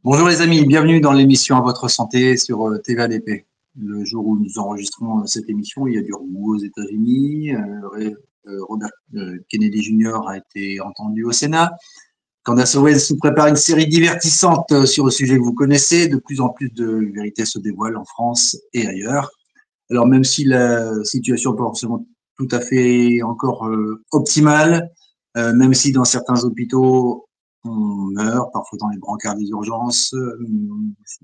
Bonjour les amis, bienvenue dans l'émission À votre santé sur TVADP. Le jour où nous enregistrons cette émission, il y a du remous aux États-Unis. Robert Kennedy Jr. a été entendu au Sénat. Candace Owens nous prépare une série divertissante sur le sujet que vous connaissez. De plus en plus de vérités se dévoilent en France et ailleurs. Alors même si la situation n'est pas forcément tout à fait encore optimale, même si dans certains hôpitaux on meurt, parfois dans les brancards des urgences,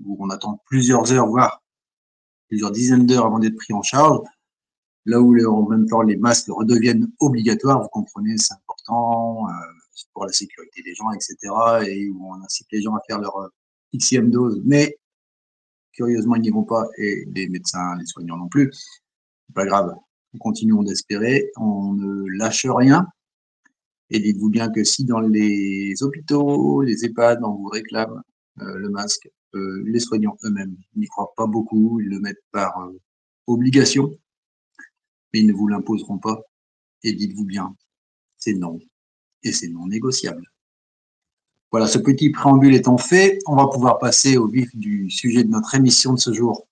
où on attend plusieurs heures, voire plusieurs dizaines d'heures avant d'être pris en charge. Là où en même temps les masques redeviennent obligatoires, vous comprenez, c'est important pour la sécurité des gens, etc. Et où on incite les gens à faire leur Xème dose. Mais curieusement, ils n'y vont pas, et les médecins, les soignants non plus. C'est pas grave, continuons d'espérer, on ne lâche rien. Et dites-vous bien que si dans les hôpitaux, les EHPAD, on vous réclame le masque, les soignants eux-mêmes n'y croient pas beaucoup, ils le mettent par obligation, mais ils ne vous l'imposeront pas. Et dites-vous bien, c'est non, et c'est non négociable. Voilà, ce petit préambule étant fait, on va pouvoir passer au vif du sujet de notre émission de ce jour.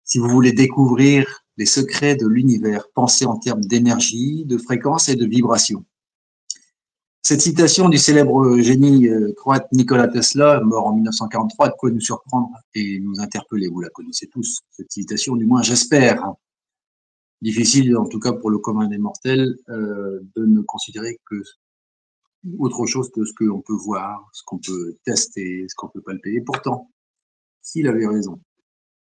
Si vous voulez découvrir les secrets de l'univers, pensez en termes d'énergie, de fréquence et de vibration. Cette citation du célèbre génie croate Nikola Tesla, mort en 1943, a de quoi nous surprendre et nous interpeller. Vous la connaissez tous, cette citation, du moins j'espère. Difficile, en tout cas pour le commun des mortels, de ne considérer que autre chose que ce qu'on peut voir, ce qu'on peut tester, ce qu'on peut palper. Et pourtant, s'il avait raison,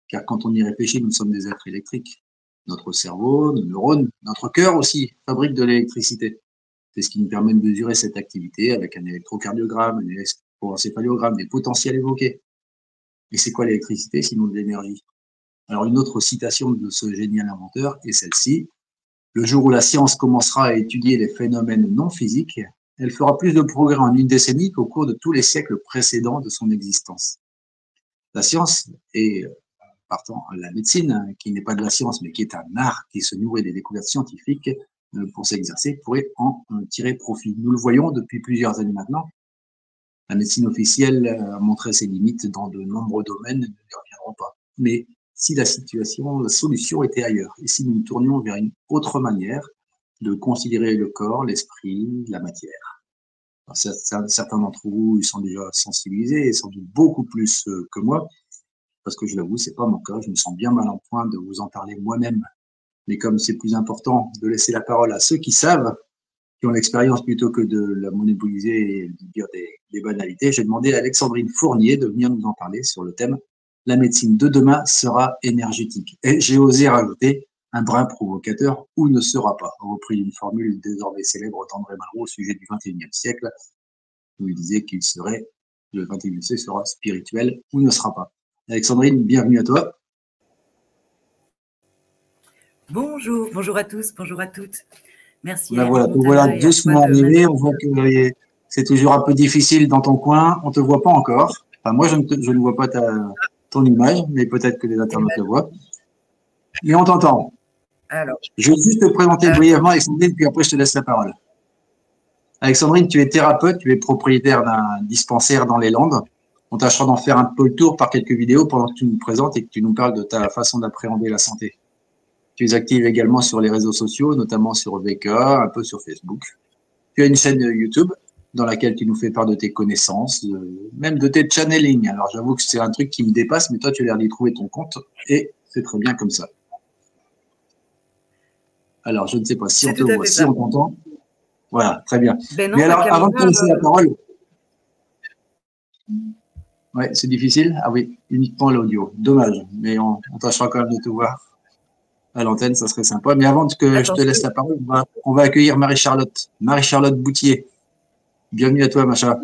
car quand on y réfléchit, nous sommes des êtres électriques. Notre cerveau, nos neurones, notre cœur aussi fabrique de l'électricité. C'est ce qui nous permet de mesurer cette activité avec un électrocardiogramme, un électroencéphaliogramme, des potentiels évoqués. Et c'est quoi l'électricité sinon de l'énergie? Alors une autre citation de ce génial inventeur est celle-ci. Le jour où la science commencera à étudier les phénomènes non physiques, elle fera plus de progrès en une décennie qu'au cours de tous les siècles précédents de son existence. La science est, partant la médecine, qui n'est pas de la science, mais qui est un art qui se nourrit des découvertes scientifiques, pour s'exercer, pourrait en tirer profit. Nous le voyons depuis plusieurs années maintenant. La médecine officielle a montré ses limites dans de nombreux domaines, nous n'y reviendrons pas. Mais si la solution était ailleurs, et si nous nous tournions vers une autre manière de considérer le corps, l'esprit, la matière. Alors, certains d'entre vous ils sont déjà sensibilisés, et sans doute beaucoup plus que moi, parce que je l'avoue, c'est pas mon cas, je me sens bien mal en point de vous en parler moi-même. Mais comme c'est plus important de laisser la parole à ceux qui savent, qui ont l'expérience plutôt que de la monopoliser et de dire des banalités, j'ai demandé à Alexandrine Fournier de venir nous en parler sur le thème « La médecine de demain sera énergétique ». Et j'ai osé rajouter un brin provocateur ou ne sera pas, repris d'une formule désormais célèbre d'André Malraux au sujet du XXIe siècle, où il disait qu'il serait, le XXIe siècle sera spirituel ou ne sera pas. Alexandrine, bienvenue à toi. Bonjour, bonjour à tous, bonjour à toutes. Merci. Ben voilà, doucement arrivé. On voit que c'est toujours un peu difficile dans ton coin. On ne te voit pas encore. Enfin, moi, je ne vois pas ton image, mais peut-être que les internautes le voient. Mais on t'entend. Alors, je vais juste te présenter brièvement, Alexandrine, puis après, je te laisse la parole. Alexandrine, tu es thérapeute, tu es propriétaire d'un dispensaire dans les Landes. On tâchera d'en faire un peu le tour par quelques vidéos pendant que tu nous présentes et que tu nous parles de ta façon d'appréhender la santé. Tu es active également sur les réseaux sociaux, notamment sur VK, un peu sur Facebook. Tu as une chaîne YouTube dans laquelle tu nous fais part de tes connaissances, même de tes channeling. Alors, j'avoue que c'est un truc qui me dépasse, mais toi, tu as l'air d'y trouver ton compte et c'est très bien comme ça. Alors, je ne sais pas si on te voit, si on t'entend. Voilà, très bien. Ben non, mais alors, avant de te laisser la parole... Ouais, c'est difficile? Ah oui, uniquement l'audio. Dommage, mais on tâchera quand même de te voir à l'antenne, ça serait sympa. Mais avant que je te laisse la parole, on va accueillir Marie-Charlotte. Marie-Charlotte Boutier. Bienvenue à toi, Macha.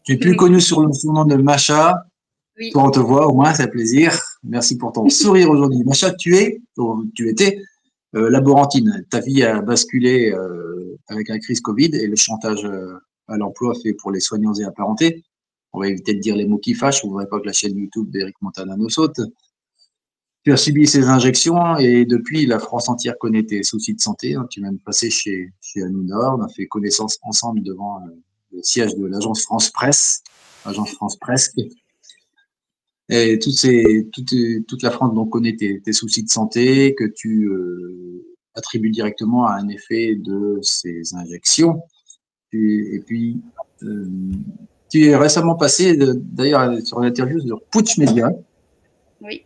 Tu es plus connue sur le nom de Macha. Oui. Toi, on te voit, au moins, c'est un plaisir. Merci pour ton sourire aujourd'hui. Macha, tu étais laborantine. Ta vie a basculé avec la crise Covid et le chantage à l'emploi fait pour les soignants et apparentés. On va éviter de dire les mots qui fâchent. On ne voudrait pas que la chaîne YouTube d'Éric Montana nous saute. Tu as subi ces injections et depuis, la France entière connaît tes soucis de santé. Tu es même passé chez Hanouna. On a fait connaissance ensemble devant le siège de l'agence France Presse. Agence France Presque. Et toute la France donc, connaît tes soucis de santé que tu attribues directement à un effet de ces injections. Et puis, euh, tu es récemment passé, d'ailleurs, sur l'interview de Putsch Media, oui,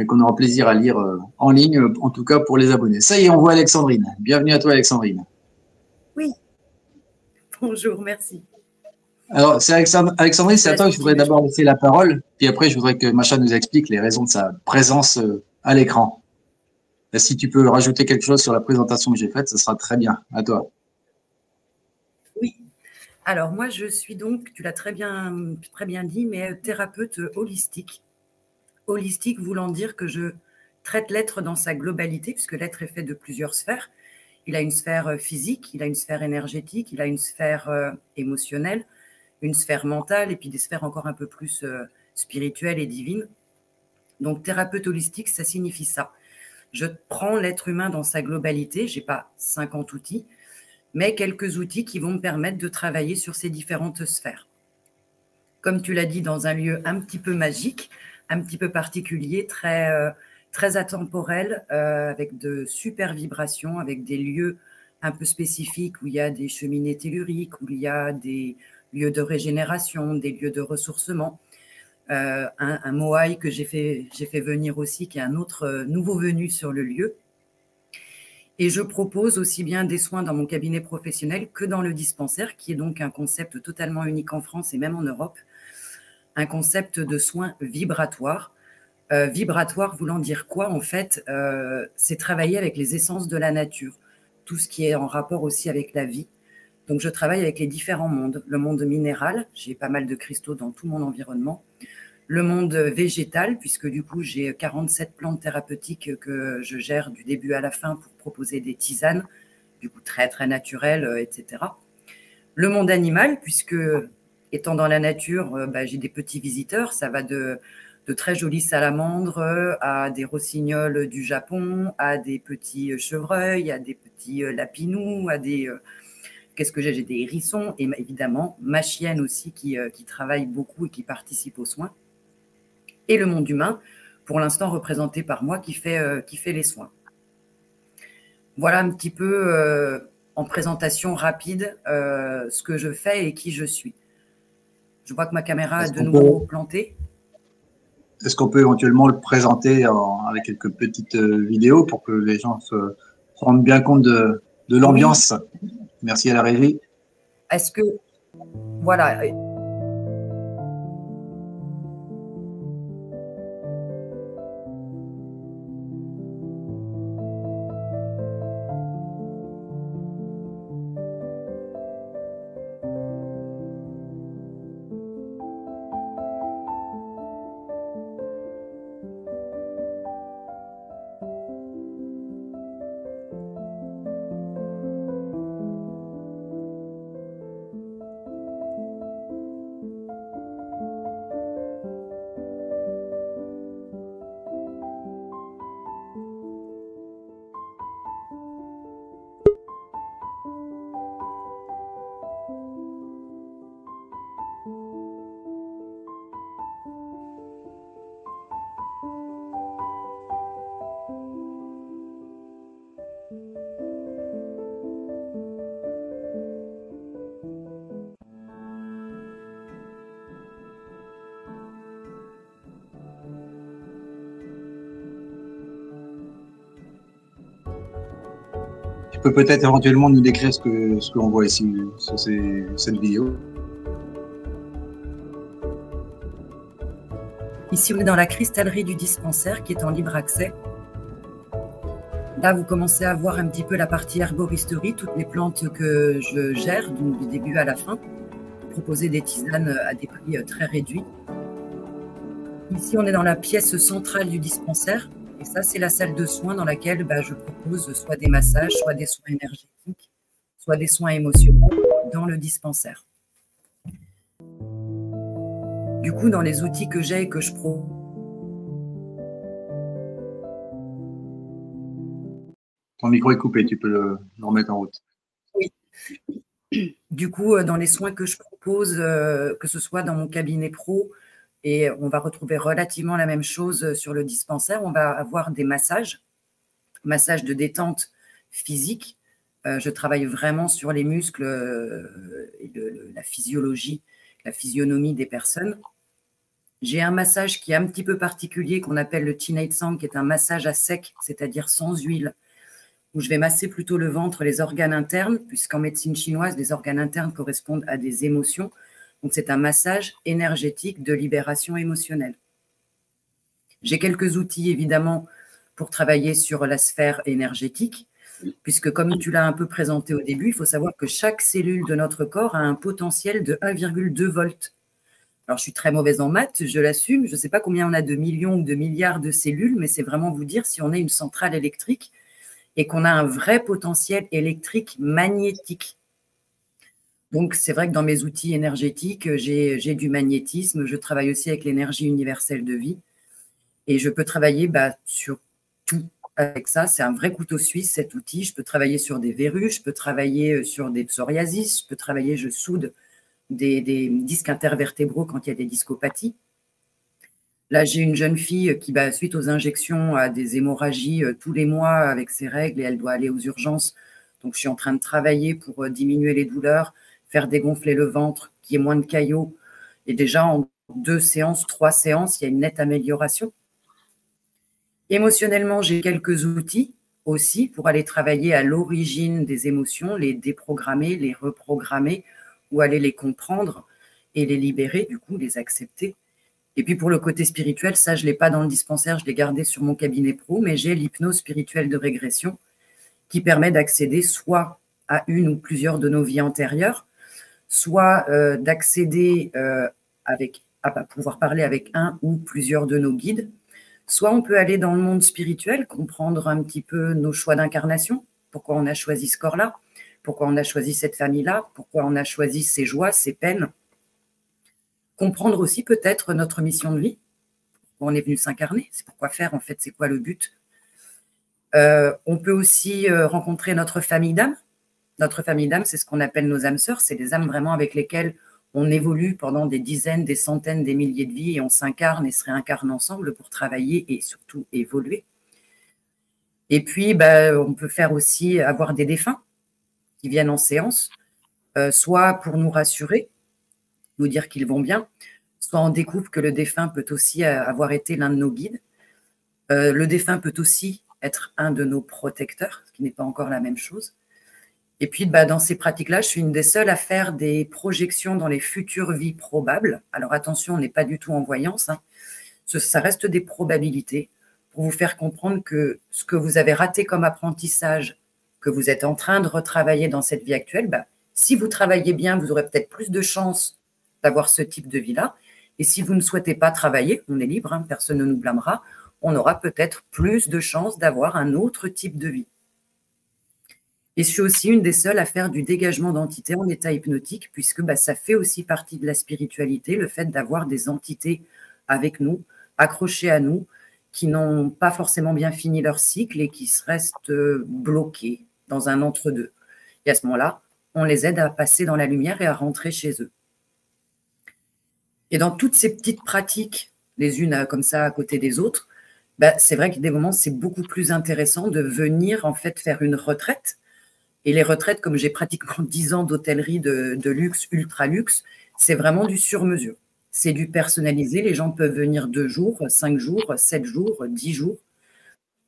qu'on aura plaisir à lire en ligne, en tout cas pour les abonnés. Ça y est, on voit Alexandrine. Bienvenue à toi, Alexandrine. Oui, bonjour, merci. Alors, c'est Alexandrine, c'est à toi que je voudrais d'abord laisser la parole, puis après, je voudrais que Macha nous explique les raisons de sa présence à l'écran. Si tu peux rajouter quelque chose sur la présentation que j'ai faite, ce sera très bien. À toi. Oui. Alors, moi, je suis donc, tu l'as très bien dit, mais thérapeute holistique. Holistique voulant dire que je traite l'être dans sa globalité, puisque l'être est fait de plusieurs sphères. Il a une sphère physique, il a une sphère énergétique, il a une sphère émotionnelle, une sphère mentale, et puis des sphères encore un peu plus spirituelles et divines. Donc, thérapeute holistique, ça signifie ça. Je prends l'être humain dans sa globalité, je n'ai pas 50 outils, mais quelques outils qui vont me permettre de travailler sur ces différentes sphères. Comme tu l'as dit, dans un lieu un petit peu magique, un petit peu particulier, très atemporel, avec de super vibrations, avec des lieux un peu spécifiques où il y a des cheminées telluriques, où il y a des lieux de régénération, des lieux de ressourcement. Un moai que j'ai fait venir aussi, qui est un autre nouveau venu sur le lieu. Et je propose aussi bien des soins dans mon cabinet professionnel que dans le dispensaire, qui est donc un concept totalement unique en France et même en Europe, un concept de soins vibratoires. Vibratoire voulant dire quoi en fait? C'est travailler avec les essences de la nature, tout ce qui est en rapport aussi avec la vie. Donc je travaille avec les différents mondes, le monde minéral, j'ai pas mal de cristaux dans tout mon environnement, le monde végétal, puisque du coup, j'ai 47 plantes thérapeutiques que je gère du début à la fin pour proposer des tisanes, du coup très, très naturelles, etc. Le monde animal, puisque étant dans la nature, j'ai des petits visiteurs, ça va de très jolies salamandres à des rossignols du Japon, à des petits chevreuils, à des petits lapinous, à des... Qu'est-ce que j'ai? J'ai des hérissons et évidemment ma chienne aussi qui travaille beaucoup et qui participe aux soins. Et le monde humain, pour l'instant représenté par moi, qui fait les soins. Voilà un petit peu en présentation rapide ce que je fais et qui je suis. Je vois que ma caméra est de nouveau plantée. Est-ce qu'on peut éventuellement le présenter avec quelques petites vidéos pour que les gens se rendent bien compte de l'ambiance? Oui. Merci à la régie. Est-ce que... Voilà. Tu peux peut-être éventuellement nous décrire ce qu'on voit ici sur cette vidéo. Ici, on est dans la cristallerie du dispensaire qui est en libre accès. Là, vous commencez à voir un petit peu la partie herboristerie, toutes les plantes que je gère du début à la fin, pour proposer des tisanes à des prix très réduits. Ici, on est dans la pièce centrale du dispensaire. Et ça, c'est la salle de soins dans laquelle je propose soit des massages, soit des soins énergétiques, soit des soins émotionnels dans le dispensaire. Du coup, dans les outils que j'ai et que je propose... Ton micro est coupé, tu peux le remettre en route. Oui. Du coup, dans les soins que je propose, propose, que ce soit dans mon cabinet pro, et on va retrouver relativement la même chose sur le dispensaire, on va avoir des massages de détente physique. Je travaille vraiment sur les muscles et la physiologie, la physionomie des personnes. J'ai un massage qui est un petit peu particulier qu'on appelle le Chinai-tsang, qui est un massage à sec, c'est-à-dire sans huile, où je vais masser plutôt le ventre, les organes internes, puisqu'en médecine chinoise, les organes internes correspondent à des émotions. Donc, c'est un massage énergétique de libération émotionnelle. J'ai quelques outils, évidemment, pour travailler sur la sphère énergétique, puisque comme tu l'as un peu présenté au début, il faut savoir que chaque cellule de notre corps a un potentiel de 1,2 volts. Alors, je suis très mauvaise en maths, je l'assume. Je ne sais pas combien on a de millions ou de milliards de cellules, mais c'est vraiment vous dire si on est une centrale électrique et qu'on a un vrai potentiel électrique magnétique. Donc, c'est vrai que dans mes outils énergétiques, j'ai du magnétisme. Je travaille aussi avec l'énergie universelle de vie. Et je peux travailler sur tout avec ça. C'est un vrai couteau suisse, cet outil. Je peux travailler sur des verrues, je peux travailler sur des psoriasis, je peux travailler, je soude des disques intervertébraux quand il y a des discopathies. Là, j'ai une jeune fille qui, suite aux injections, a des hémorragies tous les mois avec ses règles et elle doit aller aux urgences. Donc, je suis en train de travailler pour diminuer les douleurs, faire dégonfler le ventre, qu'il y ait moins de caillots. Et déjà, en 2 séances, 3 séances, il y a une nette amélioration. Émotionnellement, j'ai quelques outils aussi pour aller travailler à l'origine des émotions, les déprogrammer, les reprogrammer ou aller les comprendre et les libérer, du coup, les accepter. Et puis pour le côté spirituel, ça, je ne l'ai pas dans le dispensaire, je l'ai gardé sur mon cabinet pro, mais j'ai l'hypnose spirituelle de régression qui permet d'accéder soit à une ou plusieurs de nos vies antérieures, soit d'accéder à pouvoir parler avec un ou plusieurs de nos guides. Soit on peut aller dans le monde spirituel, comprendre un petit peu nos choix d'incarnation, pourquoi on a choisi ce corps-là, pourquoi on a choisi cette famille-là, pourquoi on a choisi ses joies, ses peines. Comprendre aussi peut-être notre mission de vie, pourquoi on est venu s'incarner, c'est pourquoi faire en fait, c'est quoi le but. On peut aussi rencontrer notre famille d'âme. Notre famille d'âme, c'est ce qu'on appelle nos âmes sœurs, c'est des âmes vraiment avec lesquelles on évolue pendant des dizaines, des centaines, des milliers de vies et on s'incarne et se réincarne ensemble pour travailler et surtout évoluer. Et puis, on peut faire aussi avoir des défunts qui viennent en séance, soit pour nous rassurer, nous dire qu'ils vont bien, soit on découvre que le défunt peut aussi avoir été l'un de nos guides. Le défunt peut aussi être un de nos protecteurs, ce qui n'est pas encore la même chose. Et puis, dans ces pratiques-là, je suis une des seules à faire des projections dans les futures vies probables. Alors attention, on n'est pas du tout en voyance. Ça reste des probabilités pour vous faire comprendre que ce que vous avez raté comme apprentissage, que vous êtes en train de retravailler dans cette vie actuelle, si vous travaillez bien, vous aurez peut-être plus de chances d'avoir ce type de vie-là. Et si vous ne souhaitez pas travailler, on est libre, personne ne nous blâmera, on aura peut-être plus de chances d'avoir un autre type de vie. Et je suis aussi une des seules à faire du dégagement d'entités en état hypnotique, puisque ça fait aussi partie de la spiritualité, le fait d'avoir des entités avec nous, accrochées à nous, qui n'ont pas forcément bien fini leur cycle et qui se restent bloquées dans un entre-deux. Et à ce moment-là, on les aide à passer dans la lumière et à rentrer chez eux. Et dans toutes ces petites pratiques, les unes comme ça à côté des autres, c'est vrai que des moments, c'est beaucoup plus intéressant de venir en fait faire une retraite. Et les retraites, comme j'ai pratiquement 10 ans d'hôtellerie de luxe, ultra luxe, c'est vraiment du sur-mesure. C'est du personnalisé. Les gens peuvent venir 2 jours, 5 jours, 7 jours, 10 jours.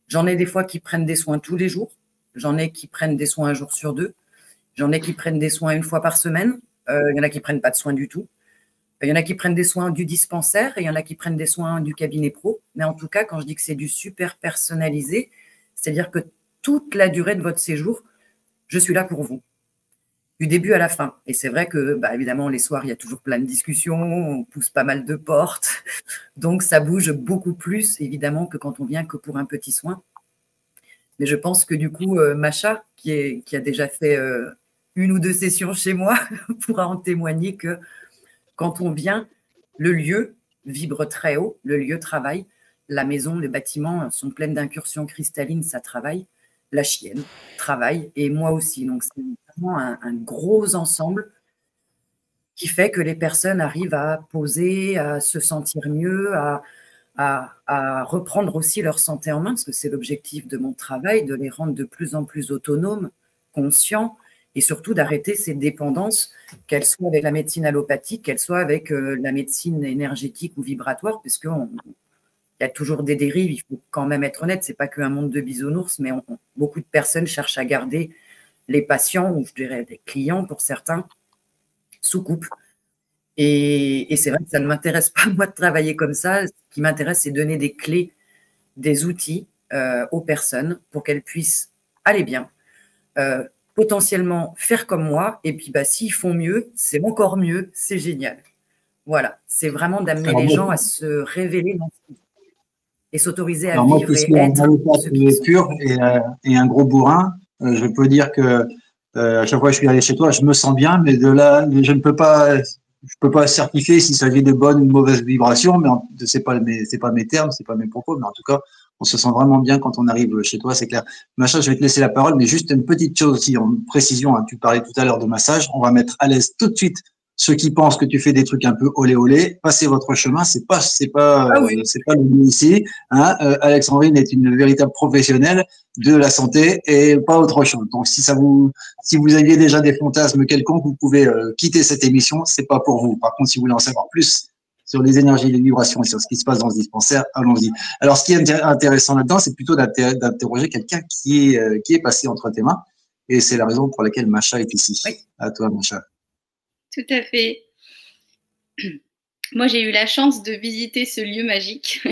J'en ai des fois qui prennent des soins tous les jours. J'en ai qui prennent des soins 1 jour sur 2. J'en ai qui prennent des soins 1 fois par semaine. Il y en a qui ne prennent pas de soins du tout. Il y en a qui prennent des soins du dispensaire et il y en a qui prennent des soins du cabinet pro. Mais en tout cas, quand je dis que c'est du super personnalisé, c'est-à-dire que toute la durée de votre séjour, je suis là pour vous, du début à la fin. Et c'est vrai que, évidemment, les soirs, il y a toujours plein de discussions, on pousse pas mal de portes. Donc, ça bouge beaucoup plus, évidemment, que quand on vient que pour un petit soin. Mais je pense que, du coup, Macha, qui a déjà fait 1 ou 2 sessions chez moi, pourra en témoigner que quand on vient, le lieu vibre très haut, le lieu travaille, la maison, les bâtiments sont pleins d'incursions cristallines, ça travaille. La chienne travaille et moi aussi. Donc, c'est vraiment un gros ensemble. qui fait que les personnes arrivent à poser, à se sentir mieux, à reprendre aussi leur santé en main, parce que c'est l'objectif de mon travail, de les rendre de plus en plus autonomes, conscients, et surtout d'arrêter ces dépendances, qu'elles soient avec la médecine allopathique, qu'elles soient avec la médecine énergétique ou vibratoire, puisqu'il y a toujours des dérives, il faut quand même être honnête, c'est pas qu'un monde de bisounours, mais beaucoup de personnes cherchent à garder les patients, ou je dirais des clients pour certains, sous couple. Et c'est vrai que ça ne m'intéresse pas, moi, de travailler comme ça. Ce qui m'intéresse, c'est donner des clés, des outils aux personnes pour qu'elles puissent aller bien, potentiellement faire comme moi. Et puis, bah, s'ils font mieux, c'est encore mieux, c'est génial. Voilà, c'est vraiment d'amener les gens à se révéler et s'autoriser à Alors moi qui vivre et suis un être allopathe ce qu'ils sont. pur et un gros bourrin, je peux dire que à chaque fois que je suis allé chez toi, je me sens bien, mais de là, je peux pas certifier s'il s'agit de bonnes ou de mauvaises vibrations, mais c'est pas mes termes, c'est pas mes propos, mais en tout cas, on se sent vraiment bien quand on arrive chez toi, c'est clair. Macha, je vais te laisser la parole, mais juste une petite chose aussi en précision, hein, tu parlais tout à l'heure de massage, on va mettre à l'aise tout de suite ceux qui pensent que tu fais des trucs un peu olé olé, passez votre chemin, Ah oui, c'est pas le lieu ici. Hein, Alexandrine est une véritable professionnelle de la santé et pas autre chose. Donc si vous aviez déjà des fantasmes quelconques, vous pouvez quitter cette émission. C'est pas pour vous. Par contre, si vous voulez en savoir plus sur les énergies, les vibrations et sur ce qui se passe dans ce dispensaire, allons-y. Alors, ce qui est intéressant là-dedans, c'est plutôt d'interroger quelqu'un qui est passé entre tes mains. Et c'est la raison pour laquelle Macha est ici. oui. À toi, Macha. Tout à fait. Moi, j'ai eu la chance de visiter ce lieu magique.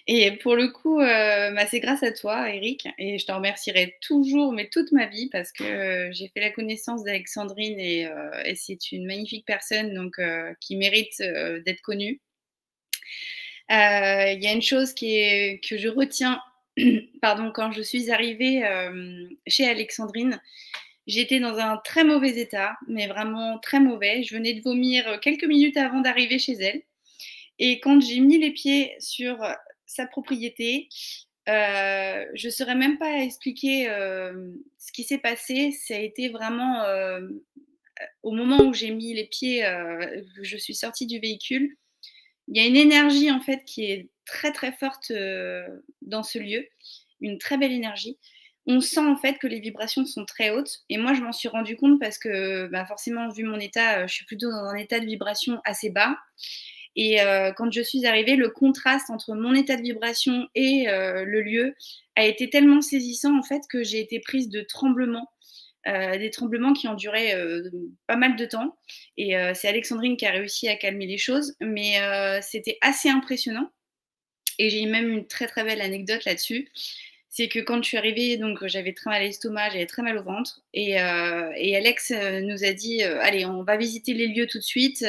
Et pour le coup, bah, c'est grâce à toi, Eric. Et je t'en remercierai toujours, mais toute ma vie, parce que j'ai fait la connaissance d'Alexandrine et c'est une magnifique personne donc, qui mérite d'être connue. Il y a une chose que je retiens pardon, quand je suis arrivée chez Alexandrine. J'étais dans un très mauvais état, mais vraiment très mauvais. Je venais de vomir quelques minutes avant d'arriver chez elle. Et quand j'ai mis les pieds sur sa propriété, je ne saurais même pas expliquer ce qui s'est passé. Ça a été vraiment au moment où j'ai mis les pieds, je suis sortie du véhicule. Il y a une énergie en fait qui est très très forte dans ce lieu, une très belle énergie. On sent en fait que les vibrations sont très hautes et moi je m'en suis rendu compte parce que bah, forcément vu mon état, je suis plutôt dans un état de vibration assez bas et quand je suis arrivée, le contraste entre mon état de vibration et le lieu a été tellement saisissant en fait que j'ai été prise de tremblements. Des tremblements qui ont duré pas mal de temps. Et c'est Alexandrine qui a réussi à calmer les choses, mais c'était assez impressionnant. Et j'ai même une très très belle anecdote là-dessus. C'est que quand je suis arrivée, donc j'avais très mal à l'estomac, j'avais très mal au ventre, et Alex nous a dit allez, on va visiter les lieux tout de suite.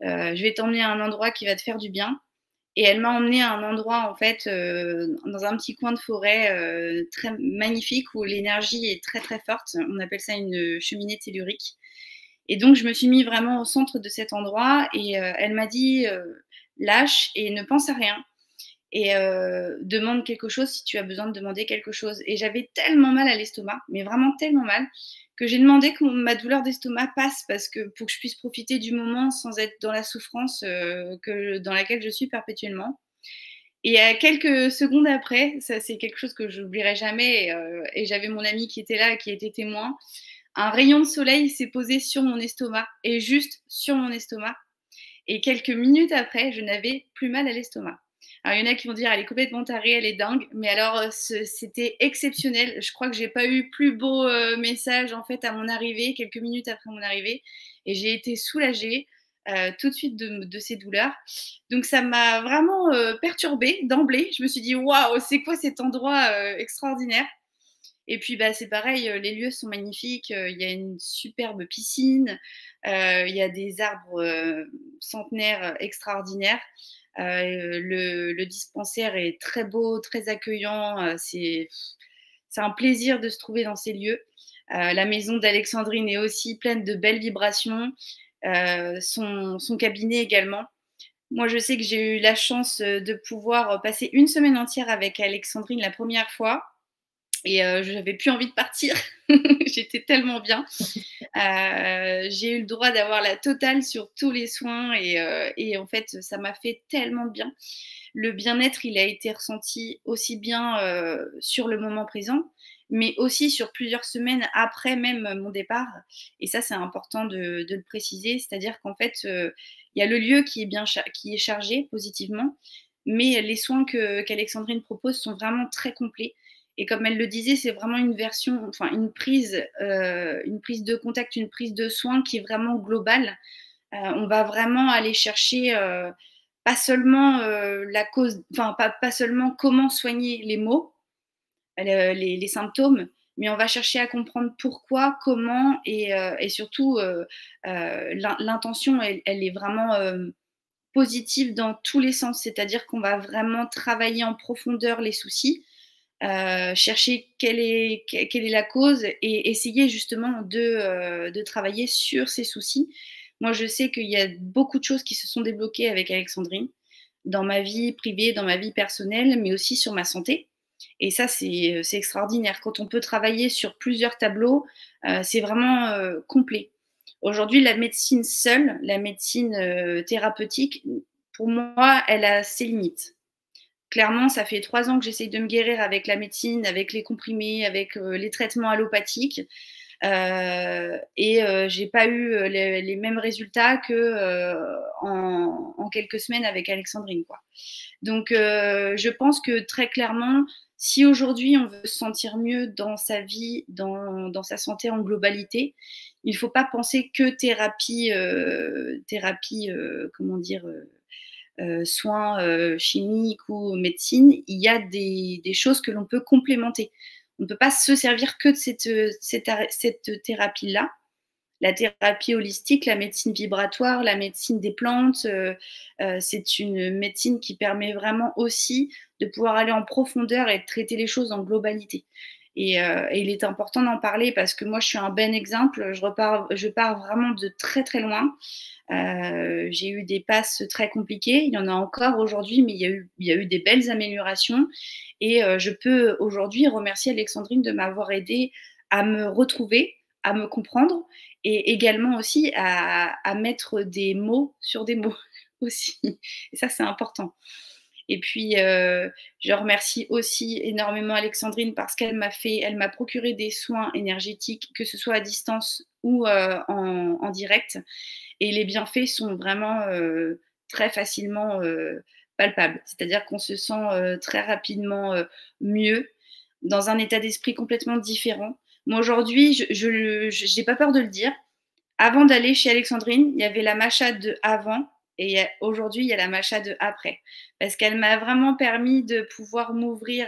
Je vais t'emmener à un endroit qui va te faire du bien. Et elle m'a emmenée à un endroit, en fait, dans un petit coin de forêt très magnifique où l'énergie est très très forte. On appelle ça une cheminée tellurique. Et donc, je me suis mis vraiment au centre de cet endroit et elle m'a dit lâche et ne pense à rien. Et demande quelque chose si tu as besoin de demander quelque chose. Et j'avais tellement mal à l'estomac, mais vraiment tellement mal, que j'ai demandé que ma douleur d'estomac passe parce que pour que je puisse profiter du moment sans être dans la souffrance dans laquelle je suis perpétuellement. Et à quelques secondes après, ça c'est quelque chose que je n'oublierai jamais, et j'avais mon ami qui était là, qui était témoin, un rayon de soleil s'est posé sur mon estomac, et juste sur mon estomac. Et quelques minutes après, je n'avais plus mal à l'estomac. Alors, il y en a qui vont dire, elle est complètement tarée, elle est dingue. Mais alors, c'était exceptionnel. Je crois que j'ai pas eu plus beau message, en fait, à mon arrivée, quelques minutes après mon arrivée. Et j'ai été soulagée tout de suite de ces douleurs. Donc, ça m'a vraiment perturbée d'emblée. Je me suis dit, waouh, c'est quoi cet endroit extraordinaire? Et puis, bah, c'est pareil, les lieux sont magnifiques. Il y a une superbe piscine. Il y a des arbres centenaires extraordinaires. Le dispensaire est très beau, très accueillant. C'est un plaisir de se trouver dans ces lieux. La maison d'Alexandrine est aussi pleine de belles vibrations. Son cabinet également. Moi, je sais que j'ai eu la chance de pouvoir passer une semaine entière avec Alexandrine la première fois. Et je n'avais plus envie de partir. J'étais tellement bien. J'ai eu le droit d'avoir la totale sur tous les soins et en fait, ça m'a fait tellement de bien. Le bien-être, il a été ressenti aussi bien sur le moment présent, mais aussi sur plusieurs semaines après même mon départ. Et ça, c'est important de le préciser. C'est-à-dire qu'en fait, il y a le lieu qui est chargé positivement, mais les soins qu'Alexandrine propose sont vraiment très complets. Et comme elle le disait, c'est vraiment une version, enfin une prise de contact, une prise de soin qui est vraiment globale. On va vraiment aller chercher pas seulement la cause, enfin pas seulement comment soigner les maux, les symptômes, mais on va chercher à comprendre pourquoi, comment et surtout l'intention, elle est vraiment positive dans tous les sens. C'est-à-dire qu'on va vraiment travailler en profondeur les soucis. Chercher quelle est la cause et essayer justement de travailler sur ces soucis. Moi, je sais qu'il y a beaucoup de choses qui se sont débloquées avec Alexandrine, dans ma vie privée, dans ma vie personnelle, mais aussi sur ma santé. Et ça, c'est extraordinaire. Quand on peut travailler sur plusieurs tableaux, c'est vraiment complet. Aujourd'hui, la médecine seule, la médecine thérapeutique, pour moi, elle a ses limites. Clairement, ça fait 3 ans que j'essaye de me guérir avec la médecine, avec les comprimés, avec les traitements allopathiques. J'ai pas eu les mêmes résultats que en quelques semaines avec Alexandrine, quoi. Donc, je pense que très clairement, si aujourd'hui on veut se sentir mieux dans sa vie, dans sa santé en globalité, il ne faut pas penser que thérapie, comment dire, soins chimiques ou médecine, il y a des choses que l'on peut complémenter. On ne peut pas se servir que de cette thérapie-là. La thérapie holistique, la médecine vibratoire, la médecine des plantes, c'est une médecine qui permet vraiment aussi de pouvoir aller en profondeur et de traiter les choses en globalité. Et il est important d'en parler parce que moi, je suis un bon exemple. Je pars vraiment de très, très loin. J'ai eu des passes très compliquées. Il y en a encore aujourd'hui, mais il y a eu des belles améliorations. Et je peux aujourd'hui remercier Alexandrine de m'avoir aidée à me retrouver, à me comprendre et également aussi à mettre des mots sur des mots aussi. Et ça, c'est important. Et puis, je remercie aussi énormément Alexandrine parce qu'elle m'a procuré des soins énergétiques, que ce soit à distance ou en direct. Et les bienfaits sont vraiment très facilement palpables. C'est-à-dire qu'on se sent très rapidement mieux, dans un état d'esprit complètement différent. Moi, aujourd'hui, je n'ai pas peur de le dire. Avant d'aller chez Alexandrine, il y avait la Macha de avant et aujourd'hui, il y a la Macha de après. Parce qu'elle m'a vraiment permis de pouvoir m'ouvrir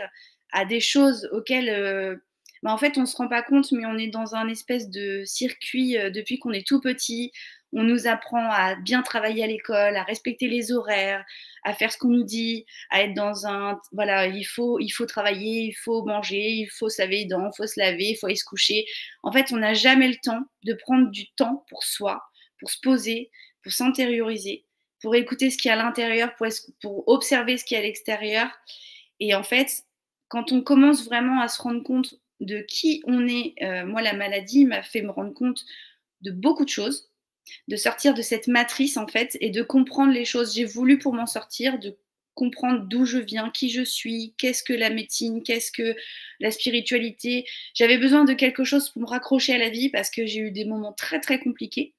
à des choses auxquelles, en fait, on ne se rend pas compte, mais on est dans un espèce de circuit depuis qu'on est tout petit. On nous apprend à bien travailler à l'école, à respecter les horaires, à faire ce qu'on nous dit, à être dans un... Voilà, il faut travailler, il faut manger, il faut se laver les dents, il faut se laver, il faut aller se coucher. En fait, on n'a jamais le temps de prendre du temps pour soi, pour se poser, pour s'intérioriser, pour écouter ce qu'il y a à l'intérieur, pour observer ce qu'il y a à l'extérieur. Et en fait, quand on commence vraiment à se rendre compte de qui on est, moi, la maladie m'a fait me rendre compte de beaucoup de choses, de sortir de cette matrice, en fait, et de comprendre les choses. J'ai voulu, pour m'en sortir, de comprendre d'où je viens, qui je suis, qu'est-ce que la médecine, qu'est-ce que la spiritualité. J'avais besoin de quelque chose pour me raccrocher à la vie parce que j'ai eu des moments très, très compliqués.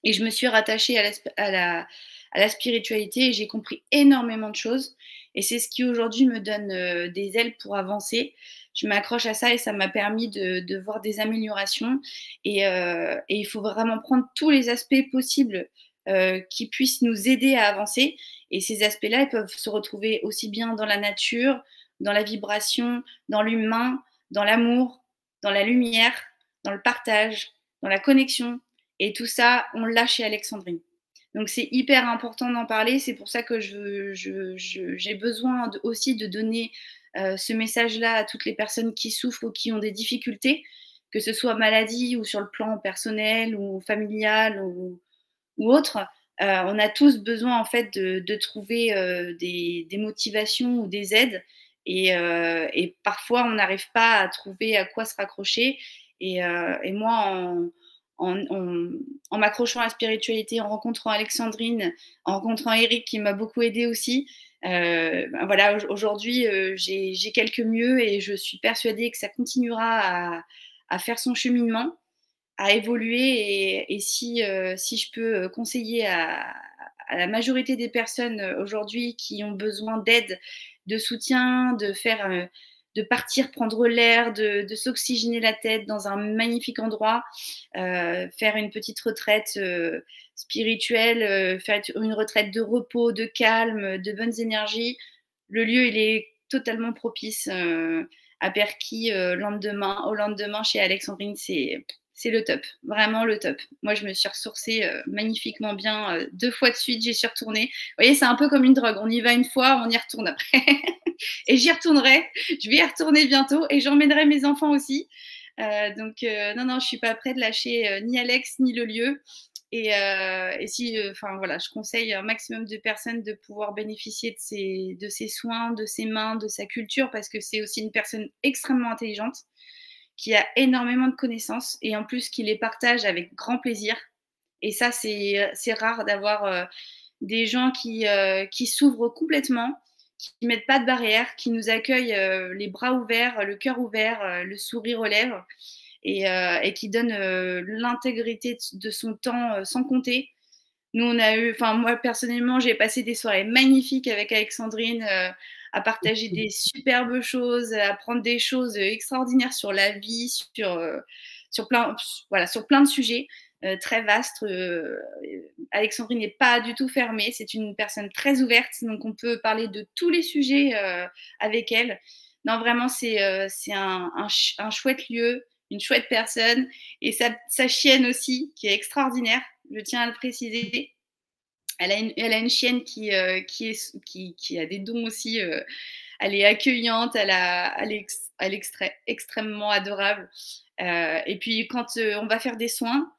Et je me suis rattachée à la spiritualité et j'ai compris énormément de choses. Et c'est ce qui aujourd'hui me donne des ailes pour avancer. Je m'accroche à ça et ça m'a permis de voir des améliorations. Et il faut vraiment prendre tous les aspects possibles qui puissent nous aider à avancer. Et ces aspects-là, ils peuvent se retrouver aussi bien dans la nature, dans la vibration, dans l'humain, dans l'amour, dans la lumière, dans le partage, dans la connexion. Et tout ça, on l'a chez Alexandrine. Donc c'est hyper important d'en parler. C'est pour ça que j'ai besoin aussi de donner ce message-là à toutes les personnes qui souffrent ou qui ont des difficultés, que ce soit maladie ou sur le plan personnel ou familial ou autre. On a tous besoin en fait de trouver des motivations ou des aides Et parfois, on n'arrive pas à trouver à quoi se raccrocher. Et moi, en m'accrochant à la spiritualité, en rencontrant Alexandrine, en rencontrant Eric qui m'a beaucoup aidée aussi, voilà, aujourd'hui, j'ai quelques mieux et je suis persuadée que ça continuera à faire son cheminement, à évoluer. Et si je peux conseiller à la majorité des personnes aujourd'hui qui ont besoin d'aide, de soutien, de partir prendre l'air, de s'oxygéner la tête dans un magnifique endroit, faire une petite retraite spirituelle, faire une retraite de repos, de calme, de bonnes énergies. Le lieu, il est totalement propice à Perquis au lendemain chez Alexandrine, c'est le top, vraiment le top. Moi, je me suis ressourcée magnifiquement bien 2 fois de suite, j'y suis retournée. Vous voyez, c'est un peu comme une drogue, on y va une fois, on y retourne après. Et j'y retournerai, je vais y retourner bientôt et j'emmènerai mes enfants aussi. Donc, non, je ne suis pas prête de lâcher ni Alex ni le lieu. Et si, voilà, je conseille un maximum de personnes de pouvoir bénéficier de ses soins, de ses mains, de sa culture, parce que c'est aussi une personne extrêmement intelligente qui a énormément de connaissances et en plus qui les partage avec grand plaisir. Et ça, c'est rare d'avoir des gens qui s'ouvrent complètement, qui ne mettent pas de barrière, qui nous accueillent les bras ouverts, le cœur ouvert, le sourire aux lèvres et qui donnent l'intégrité de son temps sans compter. Nous, moi personnellement, j'ai passé des soirées magnifiques avec Alexandrine à partager des superbes choses, à apprendre des choses extraordinaires sur la vie, sur plein de sujets très vastes. Alexandrine n'est pas du tout fermée, c'est une personne très ouverte, donc on peut parler de tous les sujets avec elle. Non, vraiment, c'est un chouette lieu, une chouette personne, et sa chienne aussi, qui est extraordinaire, je tiens à le préciser. Elle a une chienne qui a des dons aussi. Elle est accueillante, elle est extrêmement adorable. Et puis, quand on va faire des soins,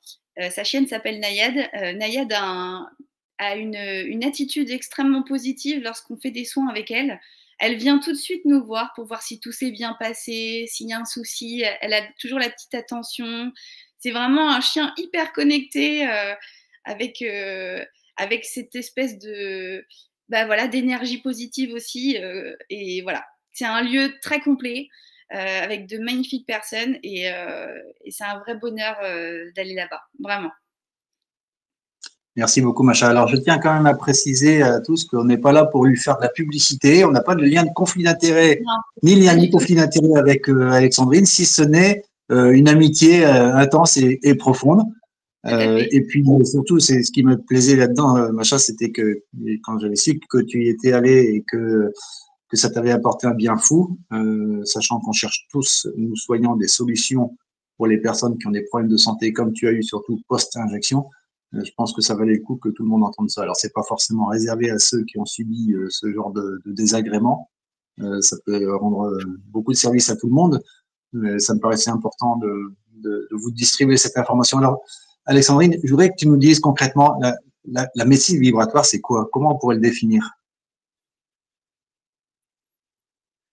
sa chienne s'appelle Nayad. Nayad a une attitude extrêmement positive lorsqu'on fait des soins avec elle. Elle vient tout de suite nous voir pour voir si tout s'est bien passé, s'il y a un souci. Elle a toujours la petite attention. C'est vraiment un chien hyper connecté avec cette espèce d'énergie positive aussi. Et voilà, c'est un lieu très complet avec de magnifiques personnes et c'est un vrai bonheur d'aller là-bas, vraiment. Merci beaucoup, Macha. Alors, je tiens quand même à préciser à tous qu'on n'est pas là pour lui faire de la publicité. On n'a pas de lien de conflit d'intérêt, ni conflit d'intérêt avec Alexandrine, si ce n'est une amitié intense et profonde. Et puis surtout, c'est ce qui me plaisait là-dedans, Macha, c'était que quand j'avais su que tu y étais allé et que ça t'avait apporté un bien fou, sachant qu'on cherche tous, nous soignants, des solutions pour les personnes qui ont des problèmes de santé, comme tu as eu surtout post-injection. Je pense que ça valait le coup que tout le monde entende ça. Alors, c'est pas forcément réservé à ceux qui ont subi ce genre de désagrément. Ça peut rendre beaucoup de service à tout le monde, mais ça me paraissait important de vous distribuer cette information. Alors, Alexandrine, je voudrais que tu nous dises concrètement, la médecine vibratoire, c'est quoi? Comment on pourrait le définir?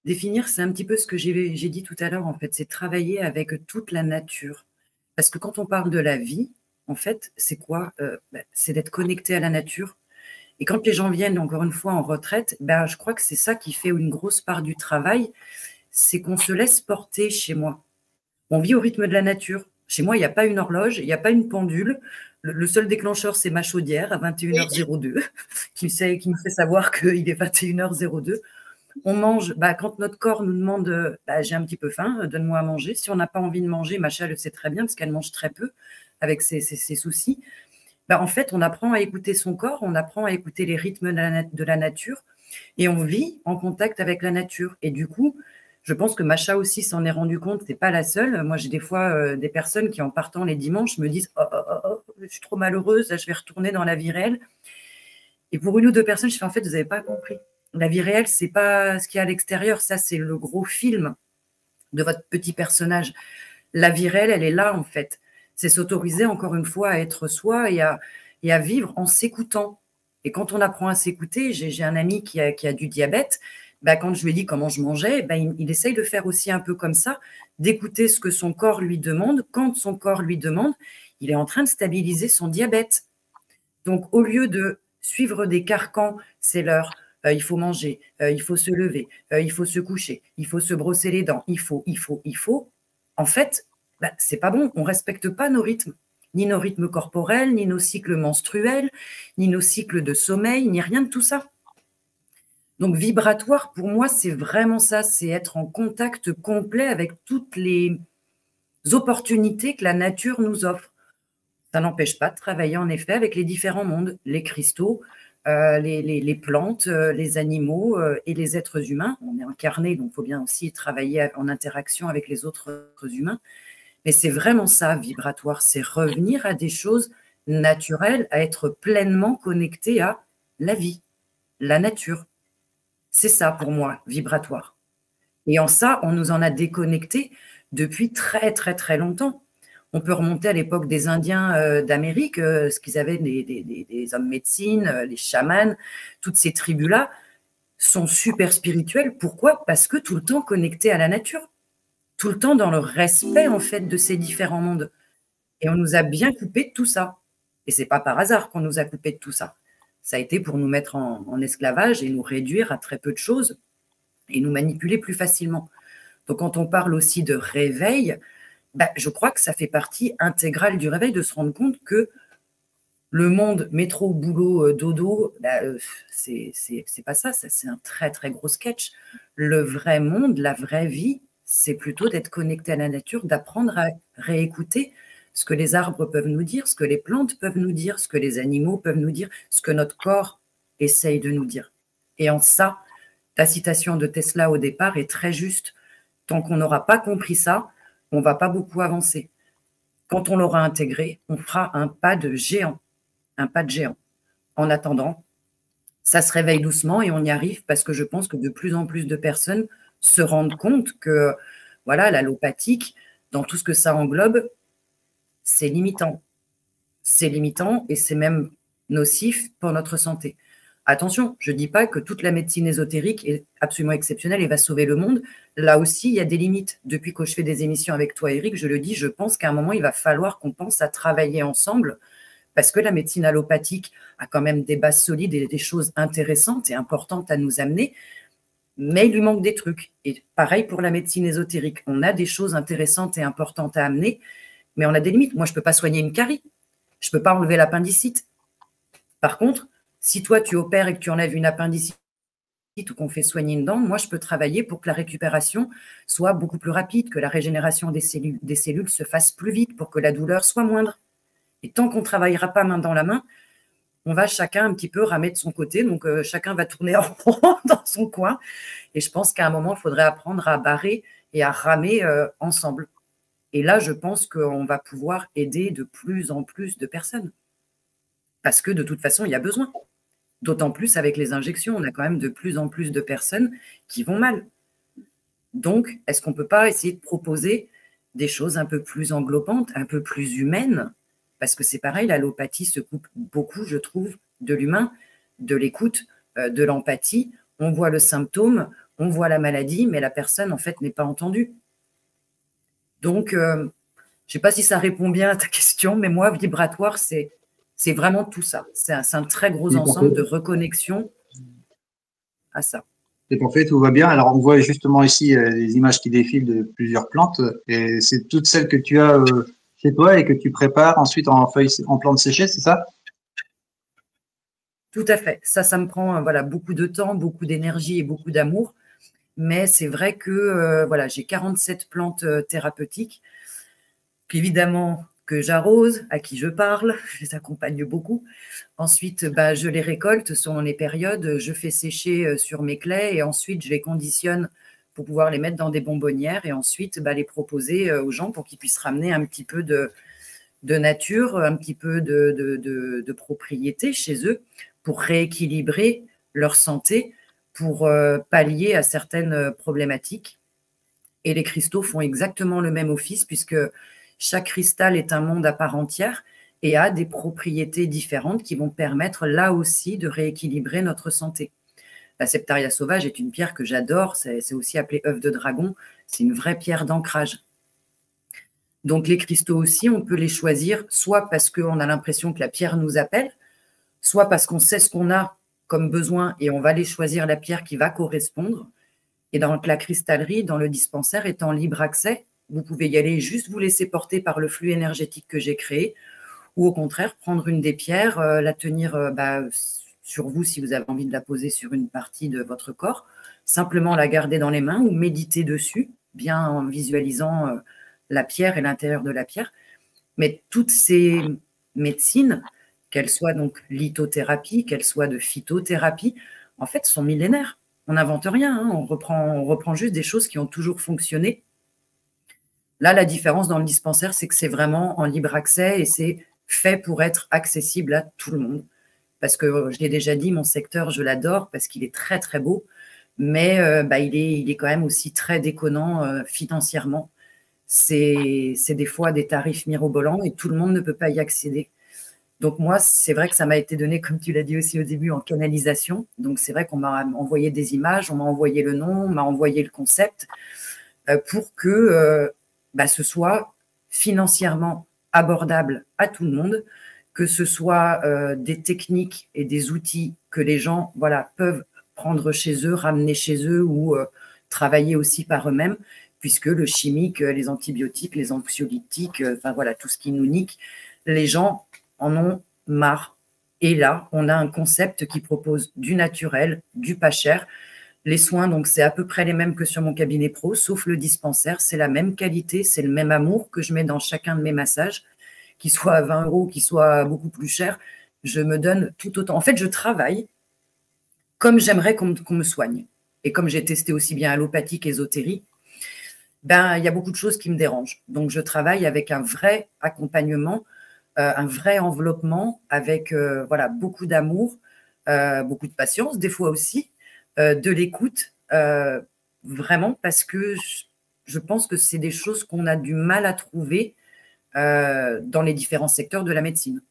Définir, c'est un petit peu ce que j'ai dit tout à l'heure, en fait, c'est travailler avec toute la nature. Parce que quand on parle de la vie, en fait, c'est quoi? C'est d'être connecté à la nature. Et quand les gens viennent, encore une fois, en retraite, je crois que c'est ça qui fait une grosse part du travail, c'est qu'on se laisse porter chez moi. On vit au rythme de la nature. Chez moi, il n'y a pas une horloge, il n'y a pas une pendule. Le seul déclencheur, c'est ma chaudière à 21h02 qui me fait savoir qu'il est 21h02. On mange, quand notre corps nous demande j'ai un petit peu faim, donne-moi à manger. Si on n'a pas envie de manger, Macha le sait très bien parce qu'elle mange très peu avec ses soucis. En fait, on apprend à écouter son corps, on apprend à écouter les rythmes de la nature et on vit en contact avec la nature. Et du coup, je pense que Macha aussi s'en est rendu compte, c'est pas la seule. Moi, j'ai des fois des personnes qui, en partant les dimanches, me disent je suis trop malheureuse, là, je vais retourner dans la vie réelle. Et pour une ou deux personnes, je fais en fait, vous n'avez pas compris. La vie réelle, c'est pas ce qu'il y a à l'extérieur, ça, c'est le gros film de votre petit personnage. La vie réelle, elle est là, en fait. C'est s'autoriser, encore une fois, à être soi et à vivre en s'écoutant. Et quand on apprend à s'écouter, j'ai un ami qui a du diabète, bah, quand je lui ai dit comment je mangeais, bah, il essaye de faire aussi un peu comme ça, d'écouter ce que son corps lui demande. Quand son corps lui demande, il est en train de stabiliser son diabète. Donc, au lieu de suivre des carcans, c'est l'heure, il faut manger, il faut se lever, il faut se coucher, il faut se brosser les dents, il faut. En fait, bah, c'est pas bon. On ne respecte pas nos rythmes, ni nos rythmes corporels, ni nos cycles menstruels, ni nos cycles de sommeil, ni rien de tout ça. Donc, vibratoire, pour moi, c'est vraiment ça, c'est être en contact complet avec toutes les opportunités que la nature nous offre. Ça n'empêche pas de travailler en effet avec les différents mondes, les cristaux, les plantes, les animaux et les êtres humains. On est incarné, donc il faut bien aussi travailler en interaction avec les autres êtres humains. Mais c'est vraiment ça, vibratoire, c'est revenir à des choses naturelles, à être pleinement connecté à la vie, la nature. C'est ça pour moi, vibratoire. Et en ça, on nous en a déconnectés depuis très, très, très longtemps. On peut remonter à l'époque des Indiens d'Amérique, ce qu'ils avaient des hommes médecine, les chamans, toutes ces tribus-là sont super spirituelles. Pourquoi? Parce que tout le temps connectés à la nature, tout le temps dans le respect en fait de ces différents mondes. Et on nous a bien coupé de tout ça. Et c'est pas par hasard qu'on nous a coupé de tout ça. Ça a été pour nous mettre en esclavage et nous réduire à très peu de choses et nous manipuler plus facilement. Donc quand on parle aussi de réveil, bah, je crois que ça fait partie intégrale du réveil de se rendre compte que le monde métro, boulot, dodo, bah, c'est pas ça, c'est un très très gros sketch. Le vrai monde, la vraie vie, c'est plutôt d'être connecté à la nature, d'apprendre à réécouter ce que les arbres peuvent nous dire, ce que les plantes peuvent nous dire, ce que les animaux peuvent nous dire, ce que notre corps essaye de nous dire. Et en ça, ta citation de Tesla au départ est très juste. Tant qu'on n'aura pas compris ça, on ne va pas beaucoup avancer. Quand on l'aura intégré, on fera un pas de géant. Un pas de géant. En attendant, ça se réveille doucement et on y arrive parce que je pense que de plus en plus de personnes se rendent compte que voilà, l'allopathique, dans tout ce que ça englobe, c'est limitant. C'est limitant et c'est même nocif pour notre santé. Attention, je ne dis pas que toute la médecine ésotérique est absolument exceptionnelle et va sauver le monde. Là aussi, il y a des limites. Depuis que je fais des émissions avec toi, Eric, je le dis, je pense qu'à un moment, il va falloir qu'on pense à travailler ensemble parce que la médecine allopathique a quand même des bases solides et des choses intéressantes et importantes à nous amener, mais il lui manque des trucs. Et pareil pour la médecine ésotérique. On a des choses intéressantes et importantes à amener, mais on a des limites. Moi, je ne peux pas soigner une carie. Je ne peux pas enlever l'appendicite. Par contre, si toi, tu opères et que tu enlèves une appendicite ou qu'on fait soigner une dent, moi, je peux travailler pour que la récupération soit beaucoup plus rapide, que la régénération des cellules se fasse plus vite, pour que la douleur soit moindre. Et tant qu'on ne travaillera pas main dans la main, on va chacun un petit peu ramer de son côté. Donc, chacun va tourner en rond dans son coin. Et je pense qu'à un moment, il faudrait apprendre à barrer et à ramer ensemble. Et là, je pense qu'on va pouvoir aider de plus en plus de personnes. Parce que de toute façon, il y a besoin. D'autant plus avec les injections, on a quand même de plus en plus de personnes qui vont mal. Donc, est-ce qu'on ne peut pas essayer de proposer des choses un peu plus englobantes, un peu plus humaines? Parce que c'est pareil, l'allopathie se coupe beaucoup, je trouve, de l'humain, de l'écoute, de l'empathie. On voit le symptôme, on voit la maladie, mais la personne, en fait, n'est pas entendue. Donc, je ne sais pas si ça répond bien à ta question, mais moi, vibratoire, c'est vraiment tout ça. C'est un très gros ensemble de reconnexion à ça. C'est parfait, tout va bien. Alors, on voit justement ici les images qui défilent de plusieurs plantes. Et c'est toutes celles que tu as chez toi et que tu prépares ensuite en feuilles, en plantes séchées, c'est ça? Tout à fait. Ça me prend voilà, beaucoup de temps, beaucoup d'énergie et beaucoup d'amour. Mais c'est vrai que voilà, j'ai 47 plantes thérapeutiques. Évidemment, que j'arrose, à qui je parle, je les accompagne beaucoup. Ensuite, je les récolte selon les périodes, je fais sécher sur mes claies et ensuite je les conditionne pour pouvoir les mettre dans des bonbonnières et ensuite les proposer aux gens pour qu'ils puissent ramener un petit peu de nature, un petit peu de propriété chez eux pour rééquilibrer leur santé, pour pallier à certaines problématiques. Et les cristaux font exactement le même office puisque chaque cristal est un monde à part entière et a des propriétés différentes qui vont permettre là aussi de rééquilibrer notre santé. La septaria sauvage est une pierre que j'adore. C'est aussi appelé œuf de dragon. C'est une vraie pierre d'ancrage. Donc, les cristaux aussi, on peut les choisir soit parce qu'on a l'impression que la pierre nous appelle, soit parce qu'on sait ce qu'on a comme besoin et on va aller choisir la pierre qui va correspondre. Et dans la cristallerie, dans le dispensaire, est en libre accès. Vous pouvez y aller, juste vous laisser porter par le flux énergétique que j'ai créé, ou au contraire, prendre une des pierres, la tenir sur vous si vous avez envie de la poser sur une partie de votre corps, simplement la garder dans les mains ou méditer dessus, bien en visualisant la pierre et l'intérieur de la pierre. Mais toutes ces médecines, qu'elles soient donc lithothérapie, qu'elles soient de phytothérapie, en fait, sont millénaires. On n'invente rien, hein. On reprend juste des choses qui ont toujours fonctionné. Là, la différence dans le dispensaire, c'est que c'est vraiment en libre accès et c'est fait pour être accessible à tout le monde. Parce que, je l'ai déjà dit, mon secteur, je l'adore parce qu'il est très, très beau, mais il est quand même aussi très déconnant financièrement. C'est des fois des tarifs mirobolants et tout le monde ne peut pas y accéder. Donc moi, c'est vrai que ça m'a été donné, comme tu l'as dit aussi au début, en canalisation. Donc c'est vrai qu'on m'a envoyé des images, on m'a envoyé le nom, on m'a envoyé le concept pour que ce soit financièrement abordable à tout le monde, que ce soit des techniques et des outils que les gens peuvent prendre chez eux, ramener chez eux ou travailler aussi par eux-mêmes, puisque le chimique, les antibiotiques, les anxiolytiques, tout ce qui nous nique, les gens en ont marre. Et là, on a un concept qui propose du naturel, du pas cher. Les soins, donc, c'est à peu près les mêmes que sur mon cabinet pro, sauf le dispensaire. C'est la même qualité, c'est le même amour que je mets dans chacun de mes massages, qu'il soit à 20 €, qu'il soit beaucoup plus cher. Je me donne tout autant. En fait, je travaille comme j'aimerais qu'on me soigne. Et comme j'ai testé aussi bien allopathique qu'ésotérie, il y a beaucoup de choses qui me dérangent. Donc, je travaille avec un vrai accompagnement, un vrai enveloppement, avec beaucoup d'amour, beaucoup de patience, des fois aussi, de l'écoute, vraiment, parce que je pense que c'est des choses qu'on a du mal à trouver dans les différents secteurs de la médecine.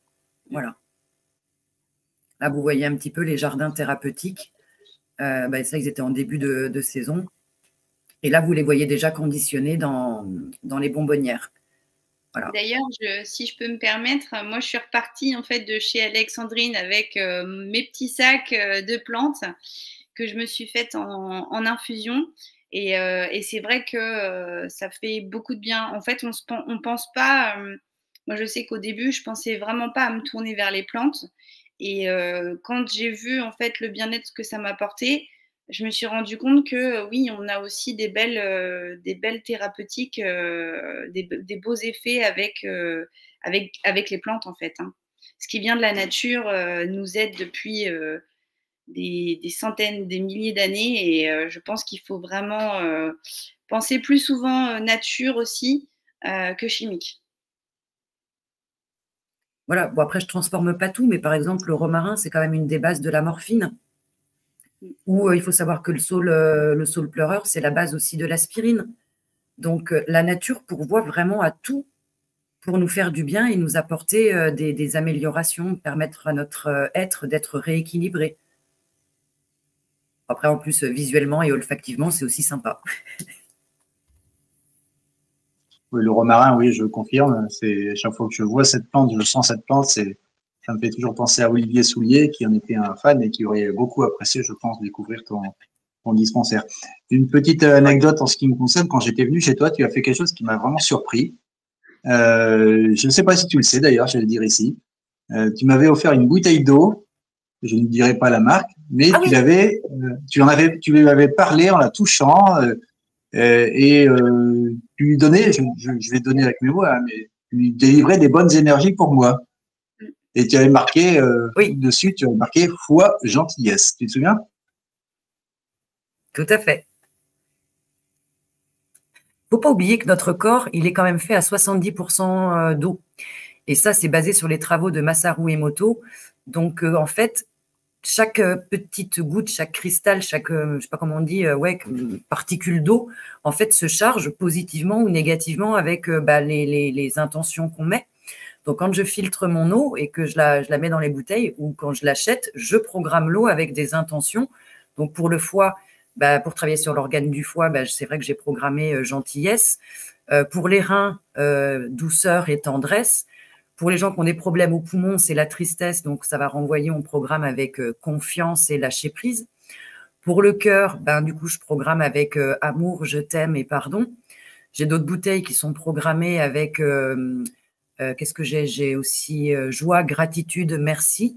Voilà. Là, vous voyez un petit peu les jardins thérapeutiques. Ça, ils étaient en début de saison. Et là, vous les voyez déjà conditionnés dans les bonbonnières. Voilà. D'ailleurs, si je peux me permettre, moi, je suis repartie en fait de chez Alexandrine avec mes petits sacs de plantes que je me suis faites en infusion. Et c'est vrai que ça fait beaucoup de bien. En fait, on pense pas. Moi, je sais qu'au début, je pensais vraiment pas à me tourner vers les plantes. Et quand j'ai vu en fait le bien-être que ça m'apportait, je me suis rendu compte que oui, on a aussi des belles thérapeutiques, des beaux effets avec les plantes en fait. Hein. Ce qui vient de la nature nous aide depuis des centaines, des milliers d'années et je pense qu'il faut vraiment penser plus souvent nature aussi que chimique. Voilà. Bon, après, je ne transforme pas tout, mais par exemple, le romarin, c'est quand même une des bases de la morphine. Ou il faut savoir que le saule pleureur, c'est la base aussi de l'aspirine. Donc, la nature pourvoit vraiment à tout pour nous faire du bien et nous apporter des améliorations, permettre à notre être d'être rééquilibré. Après, en plus, visuellement et olfactivement, c'est aussi sympa. Oui, le romarin, oui, je confirme. C'est chaque fois que je vois cette plante, je sens cette plante, ça me fait toujours penser à Olivier Soulier, qui en était un fan et qui aurait beaucoup apprécié, je pense, découvrir ton dispensaire. Une petite anecdote en ce qui me concerne, quand j'étais venu chez toi, tu as fait quelque chose qui m'a vraiment surpris. Je ne sais pas si tu le sais d'ailleurs, je vais le dire ici. Tu m'avais offert une bouteille d'eau, je ne dirai pas la marque, mais tu lui avais parlé en la touchant et tu lui donnais, je vais donner avec mes mots, hein, mais tu lui délivrais des bonnes énergies pour moi. Et tu avais marqué dessus, tu avais marqué foi, gentillesse. Tu te souviens? Tout à fait. Il ne faut pas oublier que notre corps, il est quand même fait à 70% d'eau. Et ça, c'est basé sur les travaux de Masaru Emoto. Donc, en fait, chaque petite goutte, chaque cristal, chaque, je ne sais pas comment on dit, particule d'eau, en fait, se charge positivement ou négativement avec les intentions qu'on met. Donc, quand je filtre mon eau et que je la mets dans les bouteilles ou quand je l'achète, je programme l'eau avec des intentions Donc, pour le foie, pour travailler sur l'organe du foie, c'est vrai que j'ai programmé gentillesse. Pour les reins, douceur et tendresse. Pour les gens qui ont des problèmes aux poumons, c'est la tristesse, donc ça va renvoyer, on programme avec confiance et lâcher prise. Pour le cœur, du coup, je programme avec amour, je t'aime et pardon. J'ai d'autres bouteilles qui sont programmées avec, qu'est-ce que j'ai? J'ai aussi joie, gratitude, merci.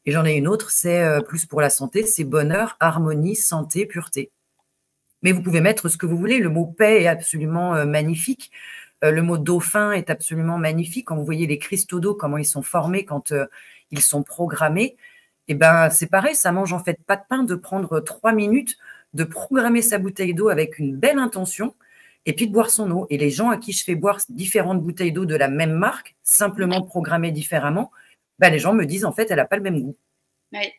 Et j'en ai une autre, c'est plus pour la santé, c'est bonheur, harmonie, santé, pureté. Mais vous pouvez mettre ce que vous voulez. Le mot paix est absolument magnifique. Le mot dauphin est absolument magnifique. Quand vous voyez les cristaux d'eau, comment ils sont formés quand ils sont programmés, c'est pareil, ça mange en fait pas de pain de prendre 3 minutes, de programmer sa bouteille d'eau avec une belle intention et puis de boire son eau. Et les gens à qui je fais boire différentes bouteilles d'eau de la même marque, simplement programmées différemment, les gens me disent en fait, elle n'a pas le même goût. Ouais,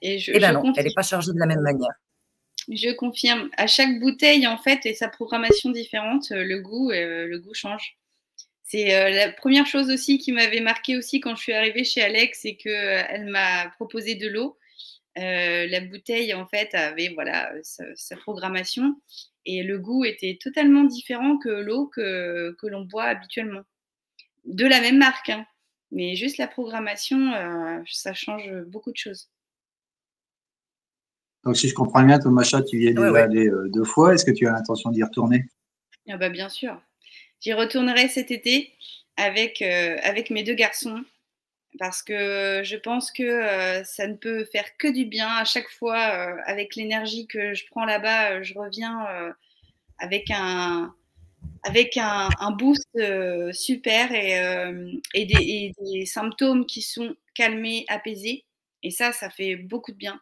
non, elle n'est pas chargée de la même manière. Je confirme. À chaque bouteille, en fait, et sa programmation différente, le goût change. C'est la première chose aussi qui m'avait marqué aussi quand je suis arrivée chez Alex, c'est qu'elle m'a proposé de l'eau. La bouteille, en fait, avait sa programmation et le goût était totalement différent que l'eau que l'on boit habituellement. De la même marque, hein, mais juste la programmation, ça change beaucoup de choses. Donc, si je comprends bien, Thomas, tu y es déjà allé 2 fois. Est-ce que tu as l'intention d'y retourner? Bien sûr. J'y retournerai cet été avec mes 2 garçons parce que je pense que ça ne peut faire que du bien. À chaque fois, avec l'énergie que je prends là-bas, je reviens avec un boost super et des symptômes qui sont calmés, apaisés. Et ça fait beaucoup de bien.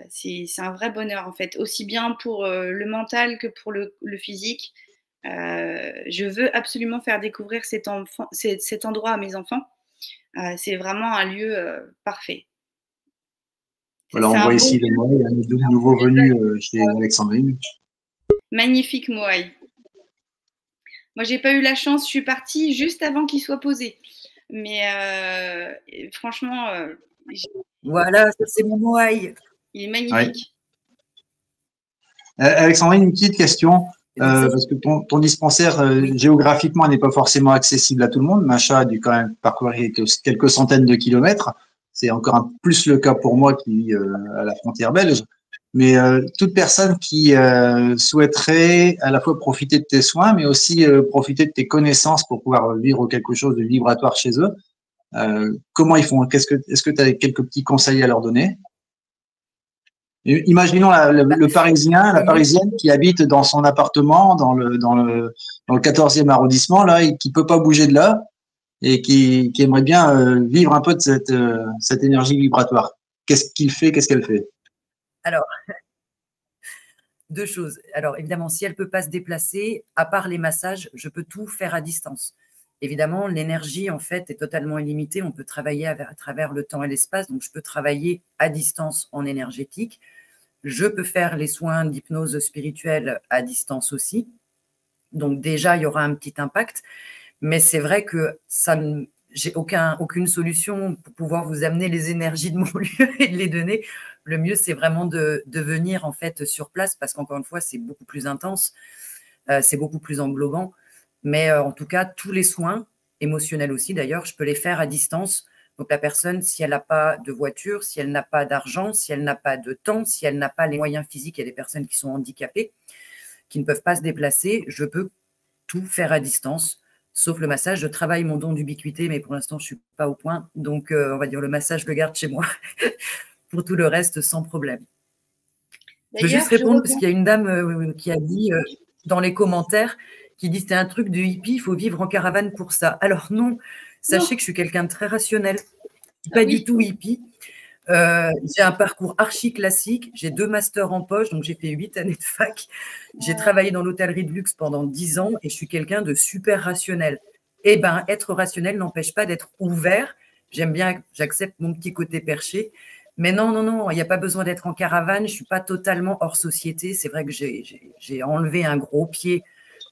C'est un vrai bonheur en fait, aussi bien pour le mental que pour le physique. Je veux absolument faire découvrir cet endroit à mes enfants. C'est vraiment un lieu parfait. Voilà, on voit ici les Moai, un nouveau venu chez Alexandrine. Magnifique Moai. Moi, j'ai pas eu la chance, je suis partie juste avant qu'il soit posé. Mais franchement, voilà, c'est mon Moai. Il est magnifique. Ouais. Alexandrine, une petite question. Parce que ton dispensaire, géographiquement, n'est pas forcément accessible à tout le monde. Macha a dû quand même parcourir quelques centaines de kilomètres. C'est encore plus le cas pour moi qui vis à la frontière belge. Mais toute personne qui souhaiterait à la fois profiter de tes soins, mais aussi profiter de tes connaissances pour pouvoir vivre quelque chose de vibratoire chez eux, comment ils font? Est-ce que tu as quelques petits conseils à leur donner? Imaginons le Parisien, la Parisienne qui habite dans son appartement dans le 14e arrondissement là et qui peut pas bouger de là et qui aimerait bien vivre un peu de cette énergie vibratoire. Qu'est-ce qu'il fait? Qu'est-ce qu'elle fait? Alors, 2 choses. Alors, évidemment, si elle ne peut pas se déplacer, à part les massages, je peux tout faire à distance. Évidemment, l'énergie, en fait, est totalement illimitée. On peut travailler à travers le temps et l'espace. Donc, je peux travailler à distance en énergétique. Je peux faire les soins d'hypnose spirituelle à distance aussi. Donc, déjà, il y aura un petit impact. Mais c'est vrai que j'ai aucune solution pour pouvoir vous amener les énergies de mon lieu et de les donner. Le mieux, c'est vraiment de venir en fait sur place parce qu'encore une fois, c'est beaucoup plus intense, c'est beaucoup plus englobant. Mais en tout cas, tous les soins, émotionnels aussi d'ailleurs, je peux les faire à distance. Donc la personne, si elle n'a pas de voiture, si elle n'a pas d'argent, si elle n'a pas de temps, si elle n'a pas les moyens physiques, il y a des personnes qui sont handicapées, qui ne peuvent pas se déplacer, je peux tout faire à distance. Sauf le massage, je travaille mon don d'ubiquité, mais pour l'instant, je ne suis pas au point. Donc, on va dire le massage, je le garde chez moi. Pour tout le reste, sans problème. Je veux juste répondre, parce qu'il y a une dame qui a dit dans les commentaires, qui dit c'était un truc de hippie, il faut vivre en caravane pour ça. Alors non, sachez que je suis quelqu'un de très rationnel, pas du tout hippie. J'ai un parcours archi classique, j'ai 2 masters en poche, donc j'ai fait 8 années de fac. J'ai travaillé dans l'hôtellerie de luxe pendant 10 ans et je suis quelqu'un de super rationnel. Eh bien, être rationnel n'empêche pas d'être ouvert. J'aime bien, j'accepte mon petit côté perché. Mais non, il n'y a pas besoin d'être en caravane. Je ne suis pas totalement hors société. C'est vrai que j'ai enlevé un gros pied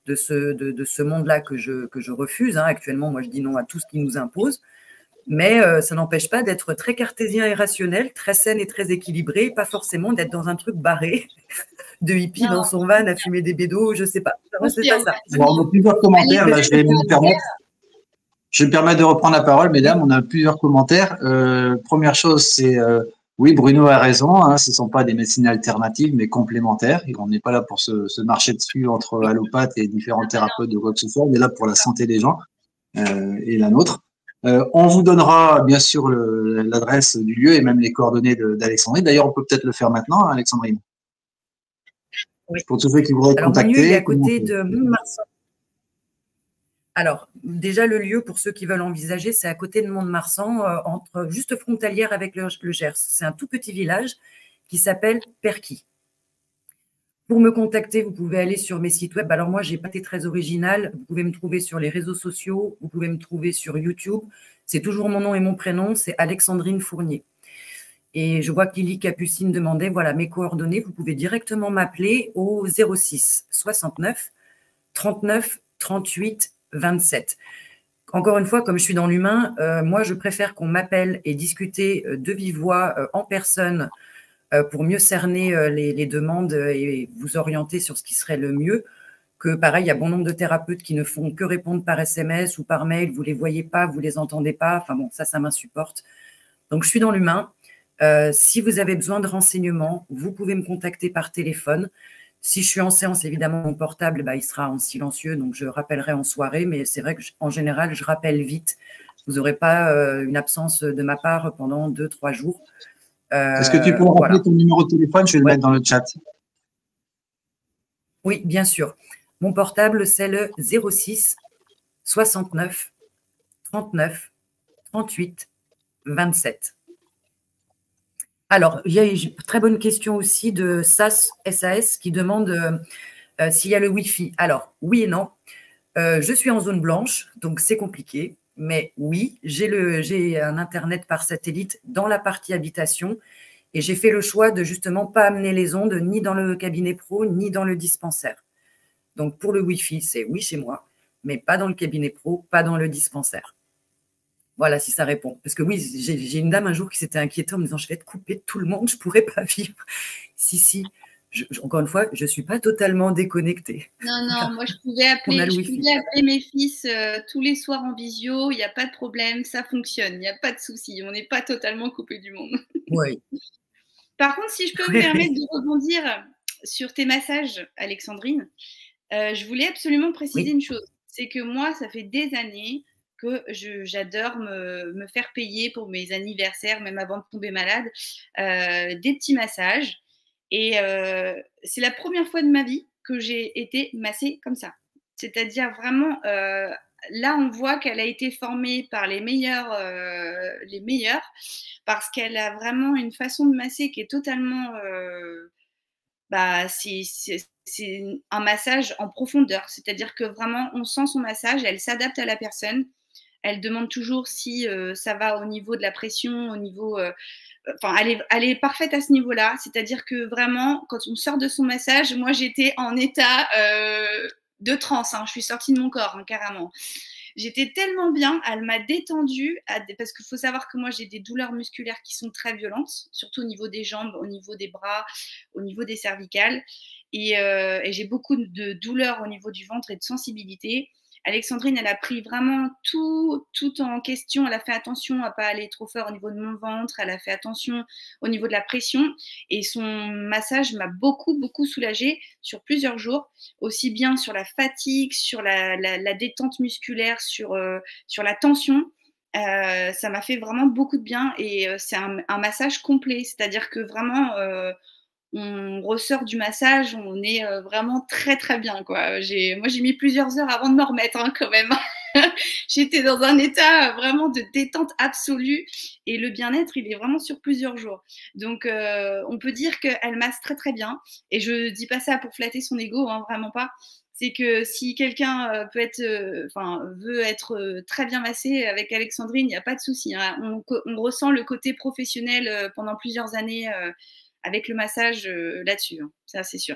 de ce monde-là que je refuse. Hein. Actuellement, moi, je dis non à tout ce qui nous impose. Mais ça n'empêche pas d'être très cartésien et rationnel, très saine et très équilibré, pas forcément d'être dans un truc barré de hippie dans son van à fumer des bédos, je sais pas. Moi, c'est pas ça. Bon, on a plusieurs commentaires, là, je vais me permettre de reprendre la parole, mesdames, on a plusieurs commentaires. Première chose, c'est oui, Bruno a raison, hein, ce ne sont pas des médecines alternatives, mais complémentaires. Et on n'est pas là pour se marcher dessus entre allopathes et différents thérapeutes de quoi que ce soit, on est là pour la santé des gens et la nôtre. On vous donnera bien sûr l'adresse du lieu et même les coordonnées d'Alexandrine. D'ailleurs, on peut peut-être le faire maintenant, hein, Alexandrine. Oui. Pour tous ceux qui voudraient être contactés. Mon lieu, il est à côté de Mont-de-Marsan. Alors, déjà, le lieu, pour ceux qui veulent envisager, c'est à côté de Mont-de-Marsan, juste frontalière avec le Gers. C'est un tout petit village qui s'appelle Perquy. Pour me contacter, vous pouvez aller sur mes sites web. Alors moi, je n'ai pas été très originale. Vous pouvez me trouver sur les réseaux sociaux, vous pouvez me trouver sur YouTube. C'est toujours mon nom et mon prénom, c'est Alexandrine Fournier. Et je vois que Lily Capucine demandait, voilà, mes coordonnées. Vous pouvez directement m'appeler au 06 69 39 38 27. Encore une fois, comme je suis dans l'humain, moi, je préfère qu'on m'appelle et discuter de vive voix en personne pour mieux cerner les demandes et vous orienter sur ce qui serait le mieux. Que pareil, il y a bon nombre de thérapeutes qui ne font que répondre par SMS ou par mail. Vous ne les voyez pas, vous ne les entendez pas. Enfin bon, ça m'insupporte. Donc, je suis dans l'humain. Si vous avez besoin de renseignements, vous pouvez me contacter par téléphone. Si je suis en séance, évidemment, mon portable, il sera en silencieux, donc je rappellerai en soirée. Mais c'est vrai qu'en général, je rappelle vite. Vous n'aurez pas une absence de ma part pendant 2-3 jours. Est-ce que tu peux me rappeler ton numéro de téléphone? Je vais le mettre dans le chat. Oui, bien sûr. Mon portable, c'est le 06 69 39 38 27. Alors, il y a une très bonne question aussi de SAS qui demande s'il y a le Wi-Fi. Alors, oui et non. Je suis en zone blanche, donc c'est compliqué. Mais oui, j'ai un Internet par satellite dans la partie habitation et j'ai fait le choix de justement pas amener les ondes ni dans le cabinet pro ni dans le dispensaire. Donc, pour le Wi-Fi, c'est oui chez moi, mais pas dans le cabinet pro, pas dans le dispensaire. Voilà, si ça répond. Parce que oui, j'ai une dame un jour qui s'était inquiétée en me disant « je vais être coupée de tout le monde, je ne pourrais pas vivre ». Si, encore une fois, je ne suis pas totalement déconnectée. Non, voilà. Moi, je pouvais appeler mes fils tous les soirs en visio, il n'y a pas de problème, ça fonctionne, il n'y a pas de souci, on n'est pas totalement coupé du monde. Oui. Par contre, si je peux me permettre de rebondir sur tes massages, Alexandrine, je voulais absolument préciser une chose. C'est que moi, ça fait des années que j'adore me faire payer pour mes anniversaires, même avant de tomber malade, des petits massages. Et c'est la première fois de ma vie que j'ai été massée comme ça. C'est-à-dire vraiment, là, on voit qu'elle a été formée par les meilleurs, parce qu'elle a vraiment une façon de masser qui est totalement... c'est un massage en profondeur. C'est-à-dire que vraiment, on sent son massage, elle s'adapte à la personne. Elle demande toujours si ça va au niveau de la pression, au niveau... Enfin, elle est parfaite à ce niveau-là. C'est-à-dire que vraiment, quand on sort de son massage, moi, j'étais en état de transe. Hein. Je suis sortie de mon corps, hein, carrément. J'étais tellement bien, elle m'a détendue, parce qu'il faut savoir que moi, j'ai des douleurs musculaires qui sont très violentes, surtout au niveau des jambes, au niveau des bras, au niveau des cervicales. Et j'ai beaucoup de douleurs au niveau du ventre et de sensibilité. Alexandrine, elle a pris vraiment tout en question. Elle a fait attention à ne pas aller trop fort au niveau de mon ventre. Elle a fait attention au niveau de la pression. Et son massage m'a beaucoup, beaucoup soulagée sur plusieurs jours. Aussi bien sur la fatigue, sur la détente musculaire, sur la tension. Ça m'a fait vraiment beaucoup de bien. Et c'est un massage complet. C'est-à-dire que vraiment... on ressort du massage, on est vraiment très très bien, quoi. Moi, j'ai mis plusieurs heures avant de me remettre, hein, quand même. J'étais dans un état vraiment de détente absolue et le bien-être, il est vraiment sur plusieurs jours. Donc, on peut dire qu'elle masse très très bien. Et je dis pas ça pour flatter son ego, hein, vraiment pas. C'est que si quelqu'un veut être très bien massé avec Alexandrine, il n'y a pas de souci. Hein. On ressent le côté professionnel pendant plusieurs années avec le massage là-dessus, hein. Ça c'est sûr.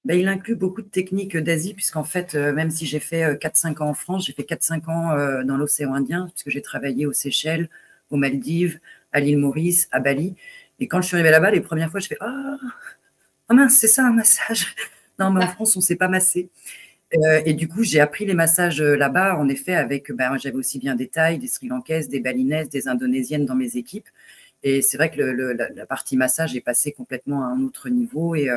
Ben, il inclut beaucoup de techniques d'Asie, puisqu'en fait, même si j'ai fait 4-5 ans en France, j'ai fait 4-5 ans dans l'océan Indien, puisque j'ai travaillé aux Seychelles, aux Maldives, à l'île Maurice, à Bali. Et quand je suis arrivée là-bas, les premières fois, je fais ah oh mince, c'est ça un massage. Non, mais en France, on ne sait pas masser. Et du coup, j'ai appris les massages là-bas, en effet, avec, ben, j'avais aussi bien des Thaïs, des Sri Lankaises, des Balinaises, des Indonésiennes dans mes équipes. Et c'est vrai que la partie massage est passée complètement à un autre niveau. Et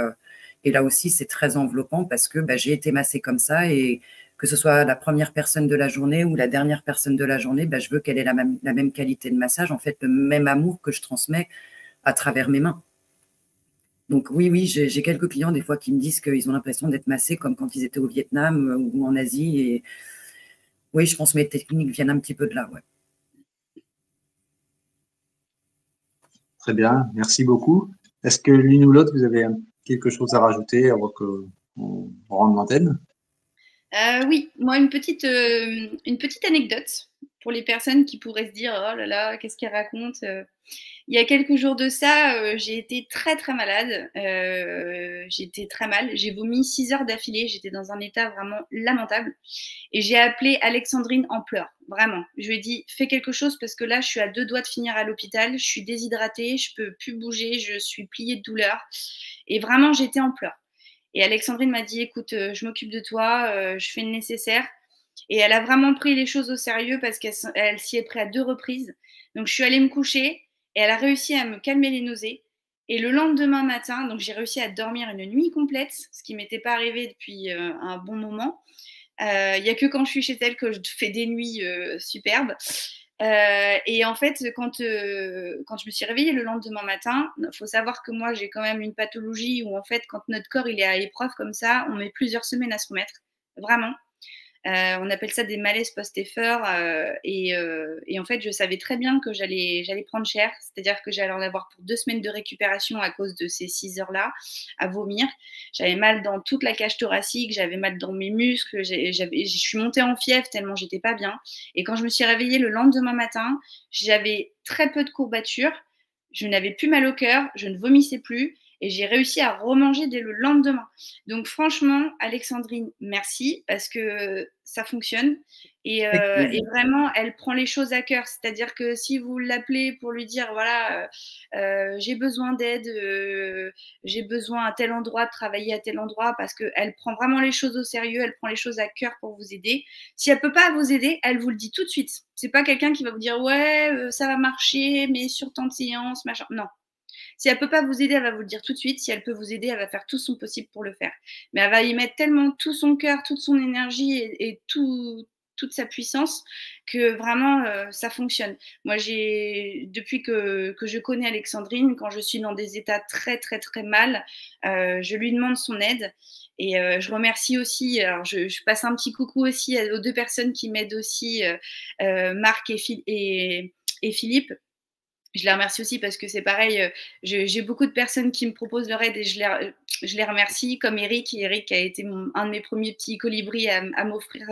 là aussi, c'est très enveloppant parce que ben, j'ai été massée comme ça. Et que ce soit la première personne de la journée ou la dernière personne de la journée, ben, je veux qu'elle ait la même qualité de massage, en fait, le même amour que je transmets à travers mes mains. Donc oui, j'ai quelques clients des fois qui me disent qu'ils ont l'impression d'être massés comme quand ils étaient au Vietnam ou en Asie. Et oui, je pense que mes techniques viennent un petit peu de là. Ouais. Très bien, merci beaucoup. Est-ce que l'une ou l'autre, vous avez quelque chose à rajouter avant qu'on rende l'antenne? Oui, moi, une petite anecdote pour les personnes qui pourraient se dire oh là là, qu'est-ce qu'elle raconte. Il y a quelques jours de ça, j'ai été très très malade. J'étais très mal. J'ai vomi 6 heures d'affilée. J'étais dans un état vraiment lamentable. Et j'ai appelé Alexandrine en pleurs, vraiment. Je lui ai dit fais quelque chose parce que là, je suis à 2 doigts de finir à l'hôpital. Je suis déshydratée, je peux plus bouger, je suis pliée de douleur. Et vraiment, j'étais en pleurs. Et Alexandrine m'a dit écoute, je m'occupe de toi, je fais le nécessaire. Et elle a vraiment pris les choses au sérieux parce qu'elle s'y est prise à 2 reprises. Donc, je suis allée me coucher et elle a réussi à me calmer les nausées. Et le lendemain matin, donc j'ai réussi à dormir une nuit complète, ce qui ne m'était pas arrivé depuis un bon moment. Il n'y a que quand je suis chez elle que je fais des nuits superbes. Et en fait, quand je me suis réveillée le lendemain matin, il faut savoir que moi, j'ai quand même une pathologie où en fait, quand notre corps il est à épreuve comme ça, on met plusieurs semaines à se remettre. Vraiment. On appelle ça des malaises post-effort. Et en fait, je savais très bien que j'allais prendre cher. C'est-à-dire que j'allais en avoir pour 2 semaines de récupération à cause de ces 6 heures-là à vomir. J'avais mal dans toute la cage thoracique, j'avais mal dans mes muscles. Je suis montée en fièvre tellement j'étais pas bien. Et quand je me suis réveillée le lendemain matin, j'avais très peu de courbatures. Je n'avais plus mal au cœur, je ne vomissais plus. Et j'ai réussi à remanger dès le lendemain. Donc franchement, Alexandrine, merci parce que ça fonctionne. Et vraiment, elle prend les choses à cœur. C'est-à-dire que si vous l'appelez pour lui dire, voilà, j'ai besoin d'aide, j'ai besoin à tel endroit, de travailler à tel endroit, parce qu'elle prend vraiment les choses au sérieux, elle prend les choses à cœur pour vous aider. Si elle peut pas vous aider, elle vous le dit tout de suite. C'est pas quelqu'un qui va vous dire, ouais, ça va marcher, mais sur tant de séances, machin. Non. Si elle peut pas vous aider, elle va vous le dire tout de suite. Si elle peut vous aider, elle va faire tout son possible pour le faire. Mais elle va y mettre tellement tout son cœur, toute son énergie et toute sa puissance que vraiment ça fonctionne. Moi, depuis que je connais Alexandrine, quand je suis dans des états très très très mal, je lui demande son aide. Et je remercie aussi, alors je passe un petit coucou aussi aux 2 personnes qui m'aident aussi, Marc et Philippe. Je les remercie aussi parce que c'est pareil, j'ai beaucoup de personnes qui me proposent leur aide et je les remercie, comme Eric. Eric a été un de mes premiers petits colibris à m'offrir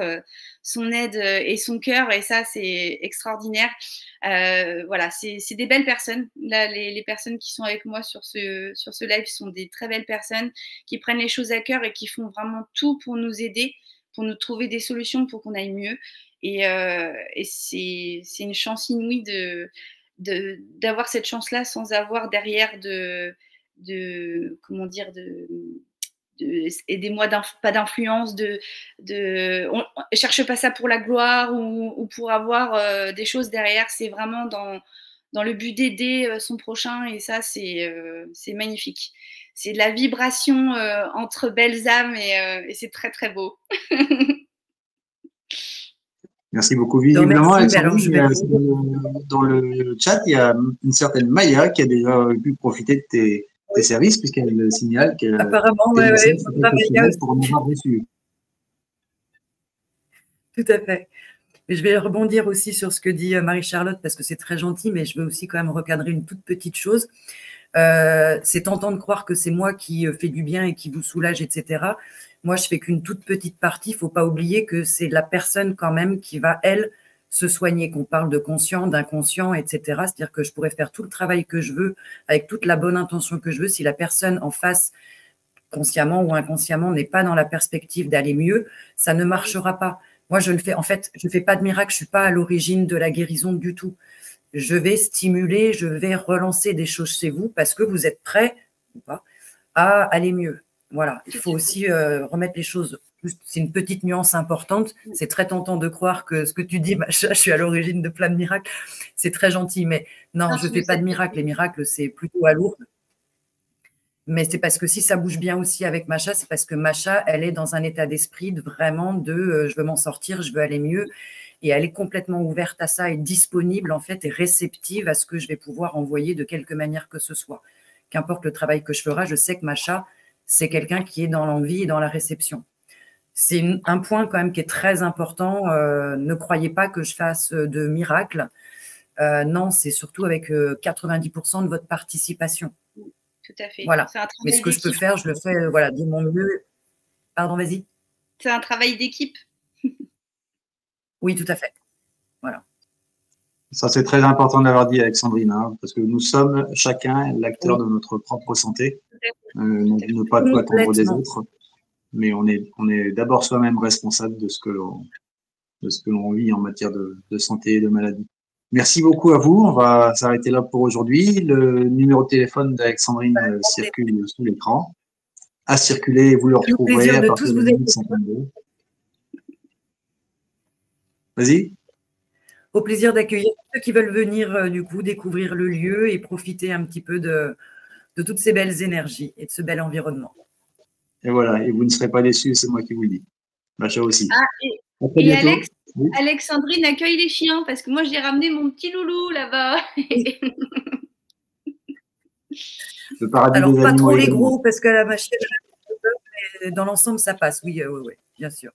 son aide et son cœur, et ça, c'est extraordinaire. Voilà, c'est des belles personnes. Là, les personnes qui sont avec moi sur ce live sont des très belles personnes qui prennent les choses à cœur et qui font vraiment tout pour nous aider, pour nous trouver des solutions pour qu'on aille mieux. Et c'est une chance inouïe d'avoir cette chance-là sans avoir derrière comment dire, aidez-moi, pas d'influence, on cherche pas ça pour la gloire ou pour avoir des choses derrière. C'est vraiment dans le but d'aider son prochain, et ça, c'est magnifique. C'est de la vibration entre belles âmes, et c'est très très beau. Merci beaucoup. Visiblement, Alexandrine, dans le chat, il y a une certaine Maya qui a déjà pu profiter de tes services, puisqu'elle signale qu'elle apparemment, pour en avoir reçu. Tout à fait. Mais je vais rebondir aussi sur ce que dit Marie-Charlotte, parce que c'est très gentil, mais je veux aussi quand même recadrer une toute petite chose. C'est tentant de croire que c'est moi qui fais du bien et qui vous soulage, etc. Moi, je fais qu'une toute petite partie. Il ne faut pas oublier que c'est la personne quand même qui va, elle, se soigner, qu'on parle de conscient, d'inconscient, etc. C'est-à-dire que je pourrais faire tout le travail que je veux, avec toute la bonne intention que je veux. Si la personne en face consciemment ou inconsciemment, n'est pas dans la perspective d'aller mieux, ça ne marchera pas. Moi, je ne fais, en fait, je fais pas de miracle, je suis pas à l'origine de la guérison du tout. Je vais stimuler, je vais relancer des choses chez vous parce que vous êtes prêts ou pas à aller mieux. Voilà, il faut aussi remettre les choses. C'est une petite nuance importante. C'est très tentant de croire que ce que tu dis, Macha, je suis à l'origine de plein de miracles. C'est très gentil, mais non, je ne fais pas de miracles. Les miracles, c'est plutôt à Lourdes. Mais c'est parce que si ça bouge bien aussi avec Macha, c'est parce que Macha, elle est dans un état d'esprit de vraiment de je veux m'en sortir, je veux aller mieux. Et elle est complètement ouverte à ça et disponible en fait et réceptive à ce que je vais pouvoir envoyer de quelque manière que ce soit. Qu'importe le travail que je ferai, je sais que Macha, c'est quelqu'un qui est dans l'envie et dans la réception. C'est un point quand même qui est très important. Ne croyez pas que je fasse de miracles. Non, c'est surtout avec 90% de votre participation. Tout à fait. Voilà. Mais ce que je peux faire, je le fais voilà, de mon mieux. Pardon, vas-y. C'est un travail d'équipe. Oui, tout à fait. Voilà. Ça, c'est très important d'avoir dit, Alexandrine, hein, parce que nous sommes chacun l'acteur de notre propre santé. Ne pas tout attendre des autres, mais on est d'abord soi-même responsable de ce que l'on vit en matière de santé et de maladie. Merci beaucoup à vous. On va s'arrêter là pour aujourd'hui. Le numéro de téléphone d'Alexandrine circule sous l'écran. À circuler, vous le retrouverez à partir de 1152. Vas-y. Au plaisir d'accueillir ceux qui veulent venir du coup découvrir le lieu et profiter un petit peu de toutes ces belles énergies et de ce bel environnement. Et voilà, et vous ne serez pas déçus, c'est moi qui vous le dis. Macha aussi. Ah, et Alex, oui. Alexandrine accueille les chiens parce que moi j'ai ramené mon petit loulou là-bas. Le paradis alors des pas animaux trop les gros parce que la machine, dans l'ensemble ça passe, oui, bien sûr.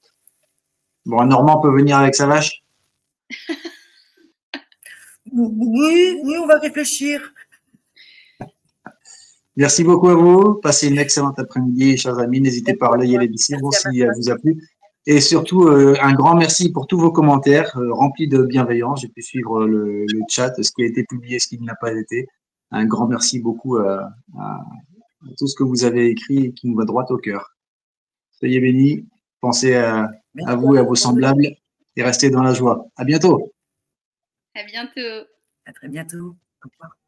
Bon, un Normand peut venir avec sa vache? Oui, on va réfléchir. Merci beaucoup à vous. Passez une excellente après-midi, chers amis. N'hésitez pas à relayer l'émission si elle vous a plu. Et surtout, un grand merci pour tous vos commentaires remplis de bienveillance. J'ai pu suivre le chat, ce qui a été publié, ce qui ne l'a pas été. Un grand merci beaucoup à tout ce que vous avez écrit et qui nous va droit au cœur. Soyez bénis. Pensez à vous et à vos semblables et restez dans la joie. À bientôt. À bientôt. À très bientôt. Au revoir.